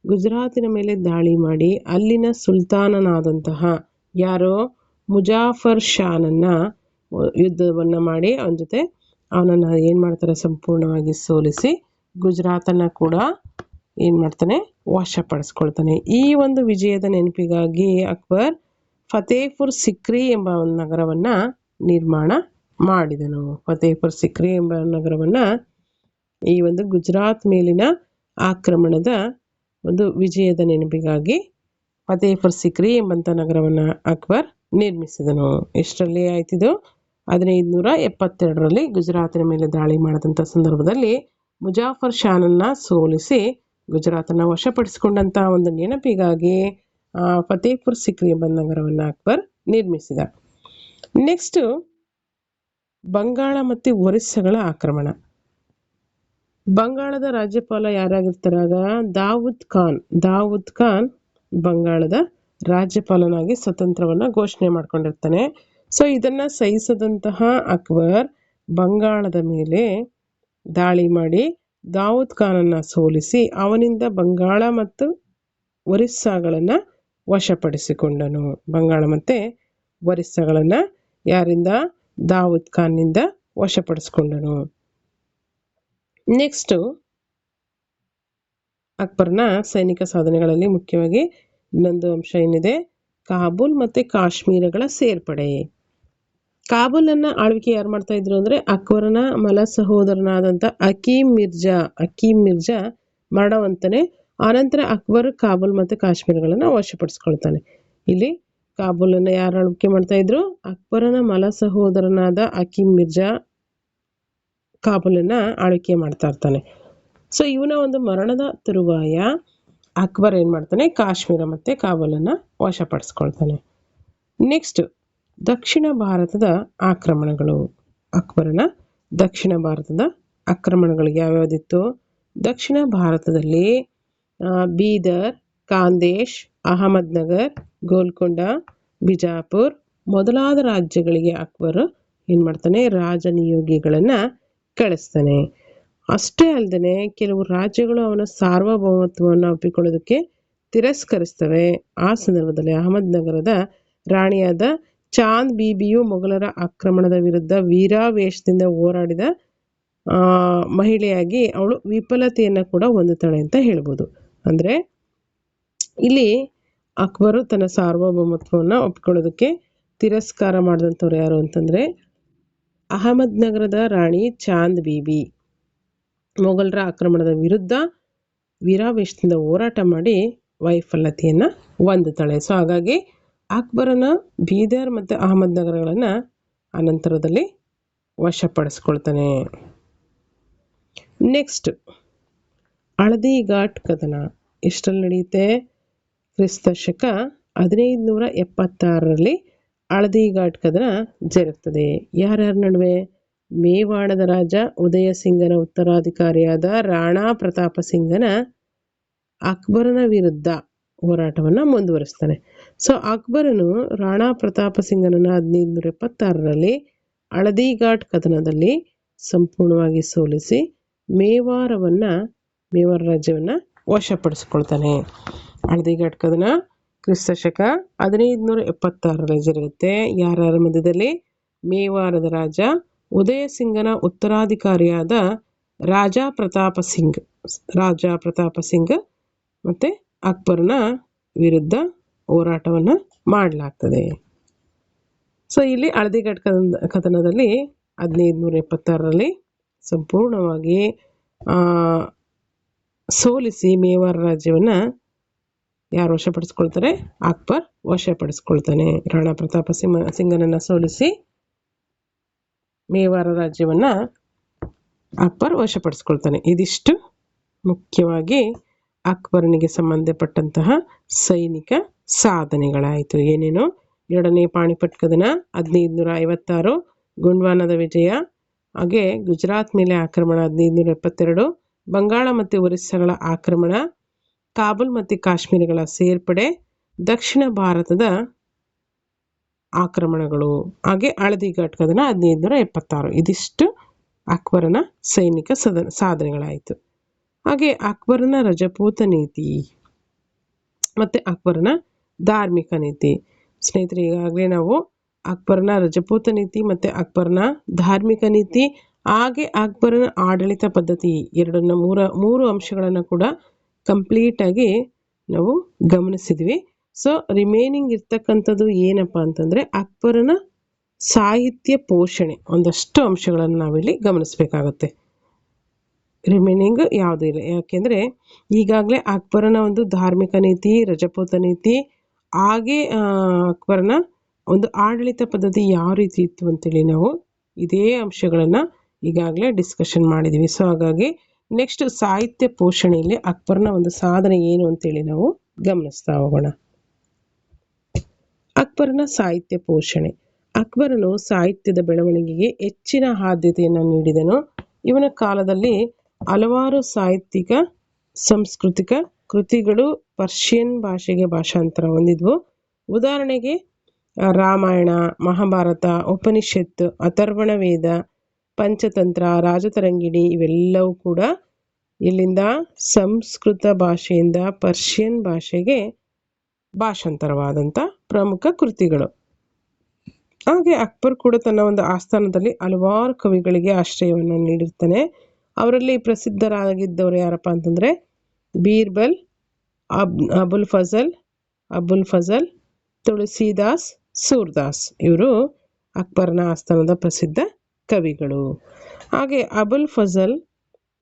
ಗುಜರಾತಿನ ಮೇಲೆ ದಾಳಿ ಮಾಡಿ ಅಲ್ಲಿನ ಸುಲ್ತಾನನಾದಂತಹ ಯಾರೋ ಮುಜಾಫರ್ ಶಾನನ್ನ ಯುದ್ಧವನ್ನು ಮಾಡಿ ಅವನ ಜೊತೆ ಅವನನ್ನು ಏನು ಮಾಡ್ತಾರೆ? ಸಂಪೂರ್ಣವಾಗಿ ಸೋಲಿಸಿ ಗುಜರಾತನ್ನು ಕೂಡ ಏನು ಮಾಡ್ತಾನೆ? ವಶಪಡಿಸ್ಕೊಳ್ತಾನೆ. ಈ ಒಂದು ವಿಜಯದ ನೆನಪಿಗಾಗಿ ಅಕ್ಬರ್ ಫತೇಪುರ್ ಸಿಕ್ರಿ ಎಂಬ ಒಂದು ನಗರವನ್ನು ನಿರ್ಮಾಣ ಮಾಡಿದನು. ಫತೇಪುರ್ ಸಿಕ್ರಿ ಎಂಬ ನಗರವನ್ನು ಈ ಒಂದು ಗುಜರಾತ್ ಮೇಲಿನ ಆಕ್ರಮಣದ ಒಂದು ವಿಜಯದ ನೆನಪಿಗಾಗಿ ಫತೇಪುರ್ ಸಿಕ್ರಿ ಎಂಬಂಥ ನಗರವನ್ನು ಅಕ್ಬರ್ ನಿರ್ಮಿಸಿದನು. ಎಷ್ಟರಲ್ಲಿ ಆಯ್ತಿದು? 1572ರಲ್ಲಿ ಗುಜರಾತಿನ ಮೇಲೆ ದಾಳಿ ಮಾಡಿದಂಥ ಸಂದರ್ಭದಲ್ಲಿ ಮುಜಾಫರ್ ಶಾನನ್ನ ಸೋಲಿಸಿ ಗುಜರಾತನ್ನು ವಶಪಡಿಸಿಕೊಂಡಂಥ ಒಂದು ನೆನಪಿಗಾಗಿ ಫತೇಪುರ್ ಸಿಕ್ರಿ ಎಂಬ ನಗರವನ್ನು ಅಕ್ಬರ್ ನಿರ್ಮಿಸಿದ. ನೆಕ್ಸ್ಟ್ ಬಂಗಾಳ ಮತ್ತು ಒರಿಸ್ಸಾಗಳ ಆಕ್ರಮಣ. ಬಂಗಾಳದ ರಾಜ್ಯಪಾಲ ಯಾರಾಗಿರ್ತಾರಾಗ? ದಾವೂದ್ ಖಾನ್ ಬಂಗಾಳದ ರಾಜ್ಯಪಾಲನಾಗಿ ಸ್ವತಂತ್ರವನ್ನು ಘೋಷಣೆ ಮಾಡ್ಕೊಂಡಿರ್ತಾನೆ. ಸೊ ಇದನ್ನು ಸಹಿಸದಂತಹ ಅಕ್ಬರ್ ಬಂಗಾಳದ ಮೇಲೆ ದಾಳಿ ಮಾಡಿ ದಾವೂದ್ ಖಾನನ್ನು ಸೋಲಿಸಿ ಅವನಿಂದ ಬಂಗಾಳ ಮತ್ತು ಒರಿಸ್ಸಾಗಳನ್ನು ವಶಪಡಿಸಿಕೊಂಡನು. ಬಂಗಾಳ ಮತ್ತು ಒರಿಸ್ಸಾಗಳನ್ನು ಯಾರಿಂದ? ದಾವೂದ್ ಖಾನ್ನಿಂದ ವಶಪಡಿಸಿಕೊಂಡನು. ನೆಕ್ಸ್ಟು ಅಕ್ಬರ್ನ ಸೈನಿಕ ಸಾಧನೆಗಳಲ್ಲಿ ಮುಖ್ಯವಾಗಿ ಇನ್ನೊಂದು ಅಂಶ ಏನಿದೆ, ಕಾಬೂಲ್ ಮತ್ತು ಕಾಶ್ಮೀರಗಳ ಸೇರ್ಪಡೆ. ಕಾಬೂಲನ್ನು ಆಳ್ವಿಕೆ ಯಾರು ಮಾಡ್ತಾ ಇದ್ರು ಅಂದರೆ ಅಕ್ಬರನ ಮಲ ಸಹೋದರನಾದಂಥ ಹಕೀಮ್ ಮಿರ್ಜಾ ಮರಣವಂತನೇ. ಆನಂತರ ಅಕ್ಬರ್ ಕಾಬೂಲ್ ಮತ್ತು ಕಾಶ್ಮೀರಗಳನ್ನು ವಶಪಡಿಸ್ಕೊಳ್ತಾನೆ. ಇಲ್ಲಿ ಕಾಬೂಲನ್ನು ಯಾರು ಆಳ್ವಿಕೆ ಮಾಡ್ತಾ ಇದ್ರು? ಅಕ್ಬರನ ಮಲ ಸಹೋದರನಾದ ಹಕೀಮ್ ಮಿರ್ಜಾ ಕಾಬೂಲನ್ನು ಆಳ್ವಿಕೆ ಮಾಡ್ತಾ ಇರ್ತಾನೆ. ಸೊ ಇವನ ಒಂದು ಮರಣದ ತರುವಾಯ ಅಕ್ಬರ್ ಏನು ಮಾಡ್ತಾನೆ? ಕಾಶ್ಮೀರ ಮತ್ತು ಕಾಬೂಲನ್ನು ವಶಪಡಿಸ್ಕೊಳ್ತಾನೆ. ನೆಕ್ಸ್ಟ್ ದಕ್ಷಿಣ ಭಾರತದ ಆಕ್ರಮಣಗಳು. ಅಕ್ಬರನ ದಕ್ಷಿಣ ಭಾರತದ ಆಕ್ರಮಣಗಳು ಯಾವ್ಯಾವುದಿತ್ತು? ದಕ್ಷಿಣ ಭಾರತದಲ್ಲಿ ಬೀದರ್, ಖಾಂದೇಶ್, ಅಹಮದ್ನಗರ್, ಗೋಲ್ಕೊಂಡ, ಬಿಜಾಪುರ್ ಮೊದಲಾದ ರಾಜ್ಯಗಳಿಗೆ ಅಕ್ಬರ್ ಏನು ಮಾಡ್ತಾನೆ? ರಾಜನಿಯೋಗಿಗಳನ್ನು ಕಳಿಸ್ತಾನೆ. ಅಷ್ಟೇ ಅಲ್ಲದೆ ಕೆಲವು ರಾಜ್ಯಗಳು ಅವನ ಸಾರ್ವಭೌಮತ್ವವನ್ನು ಒಪ್ಪಿಕೊಳ್ಳೋದಕ್ಕೆ ತಿರಸ್ಕರಿಸ್ತವೆ. ಆ ಸಂದರ್ಭದಲ್ಲಿ ಅಹಮದ್ನಗರದ ರಾಣಿಯಾದ ಚಾಂದ್ ಬೀಬಿಯು ಮೊಘಲರ ಆಕ್ರಮಣದ ವಿರುದ್ಧ ವೀರಾವೇಶದಿಂದ ಹೋರಾಡಿದ ಮಹಿಳೆಯಾಗಿ ಅವಳು ವಿಫಲತೆಯನ್ನು ಕೂಡ ಹೊಂದುತ್ತಾಳೆ ಅಂತ ಹೇಳ್ಬೋದು. ಅಂದರೆ ಇಲ್ಲಿ ಅಕ್ಬರು ತನ್ನ ಸಾರ್ವಭೌಮತ್ವವನ್ನು ಒಪ್ಪಿಕೊಳ್ಳೋದಕ್ಕೆ ತಿರಸ್ಕಾರ ಮಾಡಿದಂಥವ್ರು ಯಾರು ಅಂತಂದರೆ ಅಹಮದ್ನಗರದ ರಾಣಿ ಚಾಂದ್ ಬೀಬಿ ಮೊಘಲರ ಆಕ್ರಮಣದ ವಿರುದ್ಧ ವೀರಾವೇಶದಿಂದ ಹೋರಾಟ ಮಾಡಿ ವೈಫಲ್ಯತೆಯನ್ನು ಹೊಂದುತ್ತಾಳೆ. ಸೊ ಹಾಗಾಗಿ ಅಕ್ಬರನ ಬೀದರ್ ಮತ್ತು ಅಹಮದ್ನಗರಗಳನ್ನು ಅನಂತರದಲ್ಲಿ ವಶಪಡಿಸ್ಕೊಳ್ತಾನೆ. ನೆಕ್ಸ್ಟ್ ಹಳದಿ ಘಾಟ್ ಕದನ ಎಷ್ಟರಲ್ಲಿ ನಡೆಯುತ್ತೆ? ಕ್ರಿಸ್ತ ಶಕ 1576ರಲ್ಲಿ ಹಳದಿ ಘಾಟ್ ಕದನ ಜರುಗ್ತದೆ. ಯಾರ್ಯಾರ ನಡುವೆ? ಮೇವಾಡದ ರಾಜ ಉದಯ ಸಿಂಗನ ಉತ್ತರಾಧಿಕಾರಿಯಾದ ರಾಣಾ ಪ್ರತಾಪ ಸಿಂಗನ ಅಕ್ಬರನ ವಿರುದ್ಧ ಹೋರಾಟವನ್ನು ಮುಂದುವರಿಸ್ತಾನೆ. ಸೊ ಅಕ್ಬರನು ರಾಣಾ ಪ್ರತಾಪ ಸಿಂಗನನ್ನು 1576ರಲ್ಲಿ ಹಳದಿ ಘಾಟ್ ಕದನದಲ್ಲಿ ಸಂಪೂರ್ಣವಾಗಿ ಸೋಲಿಸಿ ಮೇವಾರ ರಾಜ್ಯವನ್ನು ವಶಪಡಿಸ್ಕೊಳ್ತಾನೆ. ಹಳದಿ ಘಾಟ್ ಕದನ ಕ್ರಿಸ್ತ ಶಕ 1576ರಲ್ಲಿ ಜರುಗುತ್ತೆ. ಯಾರ್ಯಾರ ಮಧ್ಯದಲ್ಲಿ? ಮೇವಾರದ ರಾಜ ಉದಯ ಸಿಂಗನ ಉತ್ತರಾಧಿಕಾರಿಯಾದ ರಾಜಾ ಪ್ರತಾಪ ಸಿಂಗ್ ಮತ್ತು ಅಕ್ಬರ್ನ ವಿರುದ್ಧ ಹೋರಾಟವನ್ನು ಮಾಡಲಾಗ್ತದೆ. ಸೊ ಇಲ್ಲಿ ಹಳದಿ ಘಾಟ್ ಕದನದಲ್ಲಿ 1576ರಲ್ಲಿ ಸಂಪೂರ್ಣವಾಗಿ ಸೋಲಿಸಿ ಮೇವಾರ ರಾಜ್ಯವನ್ನು ಯಾರು ವಶಪಡಿಸ್ಕೊಳ್ತಾರೆ? ಅಕ್ಬರ್ ವಶಪಡಿಸ್ಕೊಳ್ತಾನೆ. ರಾಣಾ ಪ್ರತಾಪ ಸಿಂಗನನ್ನು ಸೋಲಿಸಿ ಮೇವಾರ ರಾಜ್ಯವನ್ನು ಅಕ್ಬರ್ ವಶಪಡಿಸ್ಕೊಳ್ತಾನೆ. ಇದಿಷ್ಟು ಮುಖ್ಯವಾಗಿ ಅಕ್ಬರನಿಗೆ ಸಂಬಂಧಪಟ್ಟಂತಹ ಸೈನಿಕ ಸಾಧನೆಗಳಾಯಿತು. ಏನೇನು? ಎರಡನೇ ಪಾಣಿಪಟ್ ಕದನ 1556, ಗೊಂಡ್ವಾನದ ವಿಜಯ, ಹಾಗೆ ಗುಜರಾತ್ ಮೇಲೆ ಆಕ್ರಮಣ 1572, ಬಂಗಾಳ ಮತ್ತು ಒರಿಸ್ಸಾಗಳ ಆಕ್ರಮಣ, ಕಾಬೂಲ್ ಮತ್ತು ಕಾಶ್ಮೀರಗಳ ಸೇರ್ಪಡೆ, ದಕ್ಷಿಣ ಭಾರತದ ಆಕ್ರಮಣಗಳು, ಹಾಗೆ ಹಳದಿ ಘಾಟ್ ಕದನ 1576. ಇದಿಷ್ಟು ಅಕ್ಬರನ ಸೈನಿಕ ಸಾಧನೆಗಳಾಯಿತು. ಹಾಗೆ ಅಕ್ಬರನ ರಜಪೂತ ನೀತಿ ಮತ್ತು ಅಕ್ಬರನ ಧಾರ್ಮಿಕ ನೀತಿ. ಸ್ನೇಹಿತರೆ, ಈಗಾಗಲೇ ನಾವು ಅಕ್ಬರನ ರಜಪೂತ ನೀತಿ ಮತ್ತು ಅಕ್ಬರನ ಧಾರ್ಮಿಕ ನೀತಿ ಹಾಗೆ ಅಕ್ಬರನ ಆಡಳಿತ ಪದ್ಧತಿ ಮೂರು ಅಂಶಗಳನ್ನು ಕೂಡ ಕಂಪ್ಲೀಟಾಗಿ ನಾವು ಗಮನಿಸಿದ್ವಿ. ಸೊ ರಿಮೈನಿಂಗ್ ಇರ್ತಕ್ಕಂಥದ್ದು ಏನಪ್ಪ ಅಂತಂದರೆ ಅಕ್ಬರನ ಸಾಹಿತ್ಯ ಪೋಷಣೆ ಒಂದಷ್ಟು ಅಂಶಗಳನ್ನು ನಾವಿಲ್ಲಿ ಗಮನಿಸಬೇಕಾಗತ್ತೆ. ರಿಮೈನಿಂಗ್ ಯಾವುದೂ ಇಲ್ಲ. ಯಾಕೆಂದರೆ ಈಗಾಗಲೇ ಅಕ್ಬರನ ಒಂದು ಧಾರ್ಮಿಕ ನೀತಿ, ರಜಪೂತ ನೀತಿ ಹಾಗೆ ಅಕ್ಬರನ ಒಂದು ಆಡಳಿತ ಪದ್ಧತಿ ಯಾವ ರೀತಿ ಇತ್ತು ಅಂತೇಳಿ ನಾವು ಇದೇ ಅಂಶಗಳನ್ನು ಈಗಾಗಲೇ ಡಿಸ್ಕಷನ್ ಮಾಡಿದ್ದೀವಿ. ಸೊ ಹಾಗಾಗಿ ನೆಕ್ಸ್ಟ್ ಸಾಹಿತ್ಯ ಪೋಷಣೆಯಲ್ಲಿ ಅಕ್ಬರನ ಒಂದು ಸಾಧನೆ ಏನು ಅಂತೇಳಿ ನಾವು ಗಮನಿಸ್ತಾ ಹೋಗೋಣ. ಅಕ್ಬರನ ಸಾಹಿತ್ಯ ಪೋಷಣೆ. ಅಕ್ಬರನು ಸಾಹಿತ್ಯದ ಬೆಳವಣಿಗೆಗೆ ಹೆಚ್ಚಿನ ಆದ್ಯತೆಯನ್ನು ನೀಡಿದನು. ಇವನ ಕಾಲದಲ್ಲಿ ಹಲವಾರು ಸಾಹಿತ್ಯಿಕ ಸಾಂಸ್ಕೃತಿಕ ಕೃತಿಗಳು ಪರ್ಷಿಯನ್ ಭಾಷೆಗೆ ಭಾಷಾಂತರ ಹೊಂದಿದ್ವು. ಉದಾಹರಣೆಗೆ ರಾಮಾಯಣ, ಮಹಾಭಾರತ, ಉಪನಿಷತ್, ಅಥರ್ವಣ ವೇದ, ಪಂಚತಂತ್ರ, ರಾಜತರಂಗಿಣಿ ಇವೆಲ್ಲವೂ ಕೂಡ ಇಲ್ಲಿಂದ ಸಂಸ್ಕೃತ ಭಾಷೆಯಿಂದ ಪರ್ಷಿಯನ್ ಭಾಷೆಗೆ ಭಾಷಾಂತರವಾದಂಥ ಪ್ರಮುಖ ಕೃತಿಗಳು. ಹಾಗೆ ಅಕ್ಬರ್ ಕೂಡ ತನ್ನ ಒಂದು ಆಸ್ಥಾನದಲ್ಲಿ ಹಲವಾರು ಕವಿಗಳಿಗೆ ಆಶ್ರಯವನ್ನು ನೀಡಿರ್ತಾನೆ. ಅವರಲ್ಲಿ ಪ್ರಸಿದ್ಧರಾಗಿದ್ದವರು ಯಾರಪ್ಪ ಅಂತಂದರೆ ಬೀರ್ಬಲ್, ಅಬುಲ್ ಫಜಲ್, ತುಳಸಿದಾಸ್, ಸೂರ್ದಾಸ್ ಇವರು ಅಕ್ಬರ್ನ ಆಸ್ಥಾನದ ಪ್ರಸಿದ್ಧ ಕವಿಗಳು. ಹಾಗೆ ಅಬುಲ್ ಫಜಲ್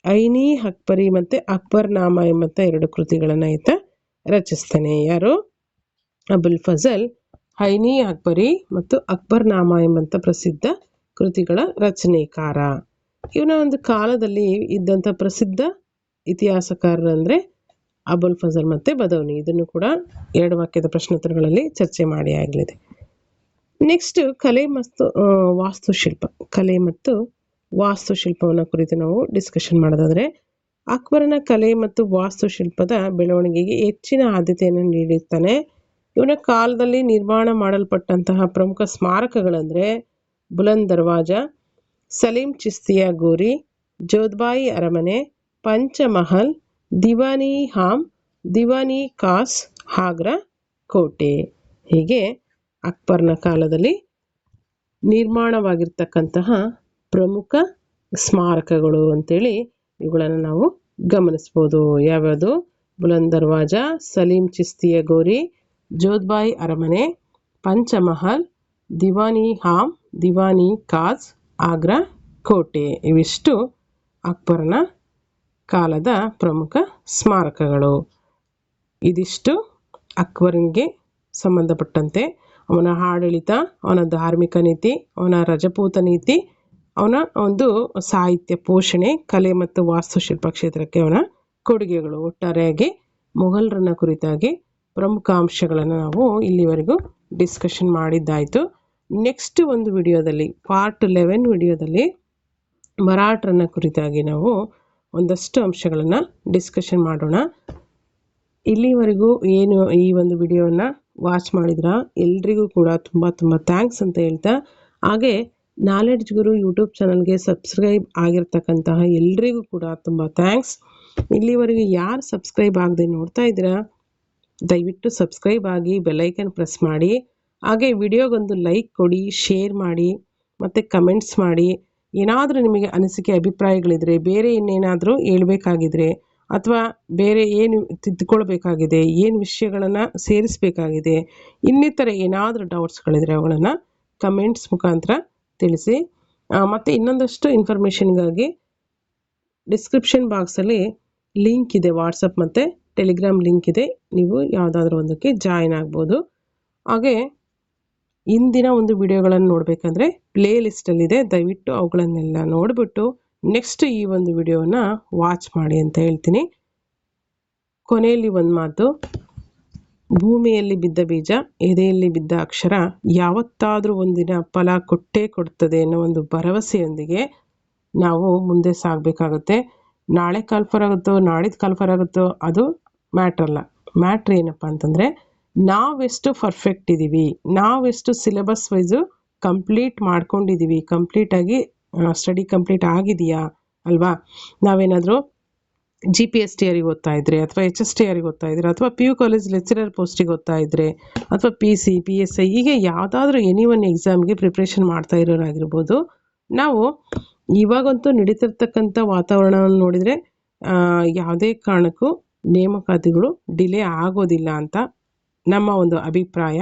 ಐನಿ ಅಕ್ಬರಿ ಮತ್ತು ಅಕ್ಬರ್ ನಾಮ ಎಂಬಂಥ 2 ಕೃತಿಗಳನ್ನು ಈತ ರಚಿಸ್ತಾನೆ. ಯಾರು? ಅಬುಲ್ ಫಜಲ್ ಐನಿ ಅಕ್ಬರಿ ಮತ್ತು ಅಕ್ಬರ್ ನಾಮ ಎಂಬಂಥ ಪ್ರಸಿದ್ಧ ಕೃತಿಗಳ ರಚನೆಕಾರ. ಇವನ ಒಂದು ಕಾಲದಲ್ಲಿ ಇದ್ದಂಥ ಪ್ರಸಿದ್ಧ ಇತಿಹಾಸಕಾರರಂದರೆ ಅಬುಲ್ ಫಜಲ್ ಮತ್ತು ಬದೌನಿ. ಇದನ್ನು ಕೂಡ 2 ವಾಕ್ಯದ ಪ್ರಶ್ನೋತ್ತರಗಳಲ್ಲಿ ಚರ್ಚೆ ಮಾಡಿ ಆಗಲಿದೆ. ನೆಕ್ಸ್ಟ್ ಕಲೆ ಮತ್ತು ವಾಸ್ತುಶಿಲ್ಪವನ್ನು ಕುರಿತು ನಾವು ಡಿಸ್ಕಷನ್ ಮಾಡೋದಾದರೆ ಅಕ್ಬರನ ಕಲೆ ಮತ್ತು ವಾಸ್ತುಶಿಲ್ಪದ ಬೆಳವಣಿಗೆಗೆ ಹೆಚ್ಚಿನ ಆದ್ಯತೆಯನ್ನು ನೀಡಿರ್ತಾನೆ. ಇವನ ಕಾಲದಲ್ಲಿ ನಿರ್ಮಾಣ ಮಾಡಲ್ಪಟ್ಟಂತಹ ಪ್ರಮುಖ ಸ್ಮಾರಕಗಳಂದರೆ ಬುಲಂದ್ ದರ್ವಾಜ, ಸಲೀಂ ಚಿಸ್ತಿಯ ಗೋರಿ, ಜೋಧ್ಬಾಯಿ ಅರಮನೆ, ಪಂಚಮಹಲ್, ದಿವಾನಿ ಹಾಮ್, ದಿವಾನಿ ಕಾಸ್, ಆಗ್ರಾ ಕೋಟೆ. ಹೀಗೆ ಅಕ್ಬರ್ನ ಕಾಲದಲ್ಲಿ ನಿರ್ಮಾಣವಾಗಿರ್ತಕ್ಕಂತಹ ಪ್ರಮುಖ ಸ್ಮಾರಕಗಳು ಅಂತೇಳಿ ಇವುಗಳನ್ನು ನಾವು ಗಮನಿಸ್ಬೋದು. ಯಾವ್ಯಾವುದು? ಬುಲಂದ್ ದರ್ವಾಜ, ಸಲೀಂ ಚಿಸ್ತಿಯ ಗೋರಿ, ಜೋಧ್ಬಾಯಿ ಅರಮನೆ, ಪಂಚಮಹಲ್, ದಿವಾನಿ ಹಾಮ್, ದಿವಾನಿ ಕಾಸ್, ಆಗ್ರಾ ಕೋಟೆ. ಇವಿಷ್ಟು ಅಕ್ಬರನ ಕಾಲದ ಪ್ರಮುಖ ಸ್ಮಾರಕಗಳು. ಇದಿಷ್ಟು ಅಕ್ಬರನಿಗೆ ಸಂಬಂಧಪಟ್ಟಂತೆ ಅವನ ಆಡಳಿತ, ಅವನ ಧಾರ್ಮಿಕ ನೀತಿ, ಅವನ ರಜಪೂತ ನೀತಿ, ಅವನ ಒಂದು ಸಾಹಿತ್ಯ ಪೋಷಣೆ, ಕಲೆ ಮತ್ತು ವಾಸ್ತುಶಿಲ್ಪ ಕ್ಷೇತ್ರಕ್ಕೆ ಅವನ ಕೊಡುಗೆಗಳು. ಒಟ್ಟಾರೆಯಾಗಿ ಮೊಘಲರನ್ನ ಕುರಿತಾಗಿ ಪ್ರಮುಖ ಅಂಶಗಳನ್ನು ನಾವು ಇಲ್ಲಿವರೆಗೂ ಡಿಸ್ಕಷನ್ ಮಾಡಿದ್ದಾಯಿತು. ನೆಕ್ಸ್ಟ್ ಒಂದು ವಿಡಿಯೋದಲ್ಲಿ ಪಾರ್ಟ್ 11 ವಿಡಿಯೋದಲ್ಲಿ ಮರಾಠರನ್ನ ಕುರಿತಾಗಿ ನಾವು ಒಂದಷ್ಟು ಅಂಶಗಳನ್ನು ಡಿಸ್ಕಷನ್ ಮಾಡೋಣ. ಇಲ್ಲಿವರೆಗೂ ಏನು ಈ ಒಂದು ವಿಡಿಯೋನ ವಾಚ್ ಮಾಡಿದ್ರ ಎಲ್ರಿಗೂ ಕೂಡ ತುಂಬ ಥ್ಯಾಂಕ್ಸ್ ಅಂತ ಹೇಳ್ತಾ, ಹಾಗೆ ನಾಲೆಡ್ಜ್ ಗುರು ಯೂಟ್ಯೂಬ್ ಚಾನಲ್ಗೆ ಸಬ್ಸ್ಕ್ರೈಬ್ ಆಗಿರ್ತಕ್ಕಂತಹ ಎಲ್ರಿಗೂ ಕೂಡ ತುಂಬ ಥ್ಯಾಂಕ್ಸ್. ಇಲ್ಲಿವರೆಗೂ ಯಾರು ಸಬ್ಸ್ಕ್ರೈಬ್ ಆಗದೆ ನೋಡ್ತಾ ಇದ್ದೀರಾ ದಯವಿಟ್ಟು ಸಬ್ಸ್ಕ್ರೈಬ್ ಆಗಿ ಬೆಲ್ಲೈಕನ್ ಪ್ರೆಸ್ ಮಾಡಿ. ಹಾಗೆ ವಿಡಿಯೋಗೊಂದು ಲೈಕ್ ಕೊಡಿ, ಶೇರ್ ಮಾಡಿ ಮತ್ತು ಕಮೆಂಟ್ಸ್ ಮಾಡಿ. ಏನಾದರೂ ನಿಮಗೆ ಅನಿಸಿಕೆ ಅಭಿಪ್ರಾಯಗಳಿದ್ರೆ, ಬೇರೆ ಇನ್ನೇನಾದರೂ ಹೇಳ್ಬೇಕಾಗಿದ್ರೆ ಅಥವಾ ಬೇರೆ ಏನು ತಿದ್ದುಕೊಳ್ಬೇಕಾಗಿದೆ, ಏನು ವಿಷಯಗಳನ್ನು ಸೇರಿಸಬೇಕಾಗಿದೆ, ಇನ್ನಿತರ ಏನಾದರೂ ಡೌಟ್ಸ್ಗಳಿದ್ರೆ ಅವುಗಳನ್ನು ಕಮೆಂಟ್ಸ್ ಮುಖಾಂತರ ತಿಳಿಸಿ. ಮತ್ತು ಇನ್ನೊಂದಷ್ಟು ಇನ್ಫಾರ್ಮೇಷನ್ಗಾಗಿ ಡಿಸ್ಕ್ರಿಪ್ಷನ್ ಬಾಕ್ಸಲ್ಲಿ ಲಿಂಕ್ ಇದೆ, ವಾಟ್ಸಪ್ ಮತ್ತು ಟೆಲಿಗ್ರಾಮ್ ಲಿಂಕ್ ಇದೆ. ನೀವು ಯಾವುದಾದ್ರೂ ಒಂದಕ್ಕೆ ಜಾಯಿನ್ ಆಗ್ಬೋದು. ಹಾಗೆ ಇಂದಿನ ಒಂದು ವಿಡಿಯೋಗಳನ್ನು ನೋಡಬೇಕಂದ್ರೆ ಪ್ಲೇ ಲಿಸ್ಟಲ್ಲಿದೆ, ದಯವಿಟ್ಟು ಅವುಗಳನ್ನೆಲ್ಲ ನೋಡಿಬಿಟ್ಟು ನೆಕ್ಸ್ಟ್ ಈ ಒಂದು ವಿಡಿಯೋನ ವಾಚ್ ಮಾಡಿ ಅಂತ ಹೇಳ್ತೀನಿ. ಕೊನೆಯಲ್ಲಿ ಒಂದು ಮಾತು, ಭೂಮಿಯಲ್ಲಿ ಬಿದ್ದ ಬೀಜ, ಎದೆಯಲ್ಲಿ ಬಿದ್ದ ಅಕ್ಷರ ಯಾವತ್ತಾದರೂ ಒಂದಿನ ಫಲ ಕೊಟ್ಟೇ ಕೊಡ್ತದೆ ಅನ್ನೋ ಒಂದು ಭರವಸೆಯೊಂದಿಗೆ ನಾವು ಮುಂದೆ ಸಾಗಬೇಕಾಗುತ್ತೆ. ನಾಳೆ ಕಾಲ್ಫರ್ ಆಗುತ್ತೋ ನಾಳಿದ್ದು ಕಾಲ್ಫರ್ ಆಗುತ್ತೋ ಅದು ಮ್ಯಾಟ್ರಲ್ಲ. ಮ್ಯಾಟ್ರ್ ಏನಪ್ಪ ಅಂತಂದರೆ ನಾವೆಷ್ಟು ಪರ್ಫೆಕ್ಟ್ ಇದ್ದೀವಿ, ನಾವೆಷ್ಟು ಸಿಲೆಬಸ್ ವೈಸು ಕಂಪ್ಲೀಟ್ ಮಾಡ್ಕೊಂಡಿದ್ದೀವಿ, ಕಂಪ್ಲೀಟಾಗಿ ಸ್ಟಡಿ ಕಂಪ್ಲೀಟ್ ಆಗಿದೆಯಾ ಅಲ್ವಾ. ನಾವೇನಾದರೂ GPSTRಗೆ ಓದ್ತಾ ಇದ್ರೆ, ಅಥವಾ HSTRಗೆ ಓದ್ತಾ ಇದ್ರೆ, ಅಥವಾ PU ಕಾಲೇಜ್ ಲೆಕ್ಚರರ್ ಪೋಸ್ಟಿಗೆ ಓದ್ತಾ ಇದ್ರೆ, ಅಥವಾ PC, PSI ಹೀಗೆ ಯಾವುದಾದ್ರೂ ಎನಿ ಒನ್ ಎಕ್ಸಾಮ್ಗೆ ಪ್ರಿಪ್ರೇಷನ್ ಮಾಡ್ತಾ ಇರೋರಾಗಿರ್ಬೋದು, ನಾವು ಇವಾಗಂತೂ ನಡೀತಿರ್ತಕ್ಕಂಥ ವಾತಾವರಣವನ್ನು ನೋಡಿದರೆ ಯಾವುದೇ ಕಾರಣಕ್ಕೂ ನೇಮಕಾತಿಗಳು ಡಿಲೇ ಆಗೋದಿಲ್ಲ ಅಂತ ನಮ್ಮ ಒಂದು ಅಭಿಪ್ರಾಯ.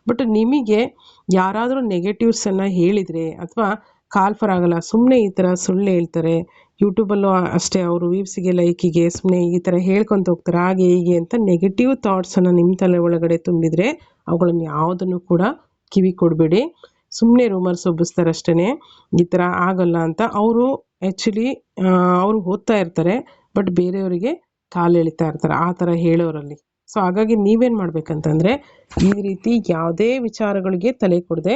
ಬಟ್ ನಿಮಗೆ ಯಾರಾದರೂ ನೆಗೆಟಿವ್ಸನ್ನು ಹೇಳಿದರೆ ಅಥವಾ ಕಾಲ್ಫರ್ ಆಗಲ್ಲ, ಸುಮ್ಮನೆ ಈ ಥರ ಸುಳ್ಳು ಹೇಳ್ತಾರೆ, ಯೂಟ್ಯೂಬಲ್ಲೂ ಅಷ್ಟೇ ಅವರು ವ್ಯೂವ್ಸಿಗೆ ಲೈಕಿಗೆ ಸುಮ್ಮನೆ ಈ ಥರ ಹೇಳ್ಕೊತ ಹೋಗ್ತಾರೆ, ಹಾಗೆ ಹೀಗೆ ಅಂತ ನೆಗೆಟಿವ್ ಥಾಟ್ಸನ್ನು ನಿಮ್ಮ ತಲೆ ಒಳಗಡೆ ತುಂಬಿದರೆ ಅವುಗಳನ್ನು ಯಾವುದನ್ನು ಕೂಡ ಕಿವಿ ಕೊಡಬೇಡಿ. ಸುಮ್ಮನೆ ರೂಮರ್ಸ್ ಒಬ್ಬಿಸ್ತಾರೆ ಅಷ್ಟೇ, ಈ ಥರ ಆಗಲ್ಲ ಅಂತ. ಅವರು ಆ್ಯಕ್ಚುಲಿ ಅವರು ಓದ್ತಾ ಇರ್ತಾರೆ, ಬಟ್ ಬೇರೆಯವರಿಗೆ ಕಾಲು ಎಳಿತಾ ಇರ್ತಾರೆ ಆ ಥರ ಹೇಳೋರಲ್ಲಿ. ಸೊ ಹಾಗಾಗಿ ನೀವೇನು ಮಾಡಬೇಕಂತಂದರೆ ಈ ರೀತಿ ಯಾವುದೇ ವಿಚಾರಗಳಿಗೆ ತಲೆ ಕೊಡದೆ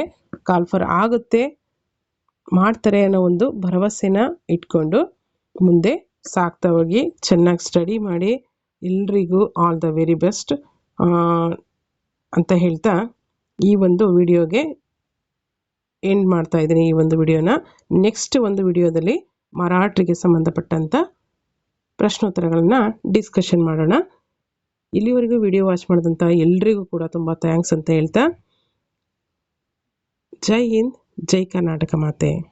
ಕಾಲ್ಫರ್ ಆಗುತ್ತೆ, ಮಾಡ್ತಾರೆ ಅನ್ನೋ ಒಂದು ಭರವಸೆನ ಇಟ್ಕೊಂಡು ಮುಂದೆ ಸಾಗ್ತಾ ಹೋಗಿ. ಚೆನ್ನಾಗಿ ಸ್ಟಡಿ ಮಾಡಿ. ಎಲ್ರಿಗೂ ಆಲ್ ದ ವೆರಿ ಬೆಸ್ಟ್ ಅಂತ ಹೇಳ್ತಾ ಈ ಒಂದು ವಿಡಿಯೋಗೆ ಎಂಡ್ ಮಾಡ್ತಾ ಇದ್ದೀನಿ ಈ ಒಂದು ವಿಡಿಯೋನ. ನೆಕ್ಸ್ಟ್ ಒಂದು ವಿಡಿಯೋದಲ್ಲಿ ಮರಾಠರಿಗೆ ಸಂಬಂಧಪಟ್ಟಂಥ ಪ್ರಶ್ನೋತ್ತರಗಳನ್ನ ಡಿಸ್ಕಷನ್ ಮಾಡೋಣ. ಇಲ್ಲಿವರೆಗೂ ವಿಡಿಯೋ ವಾಚ್ ಮಾಡಿದಂಥ ಎಲ್ರಿಗೂ ಕೂಡ ತುಂಬ ಥ್ಯಾಂಕ್ಸ್ ಅಂತ ಹೇಳ್ತಾ, ಜೈ ಹಿಂದ್, ಜೈ ಕರ್ನಾಟಕ ಮಾತೆ.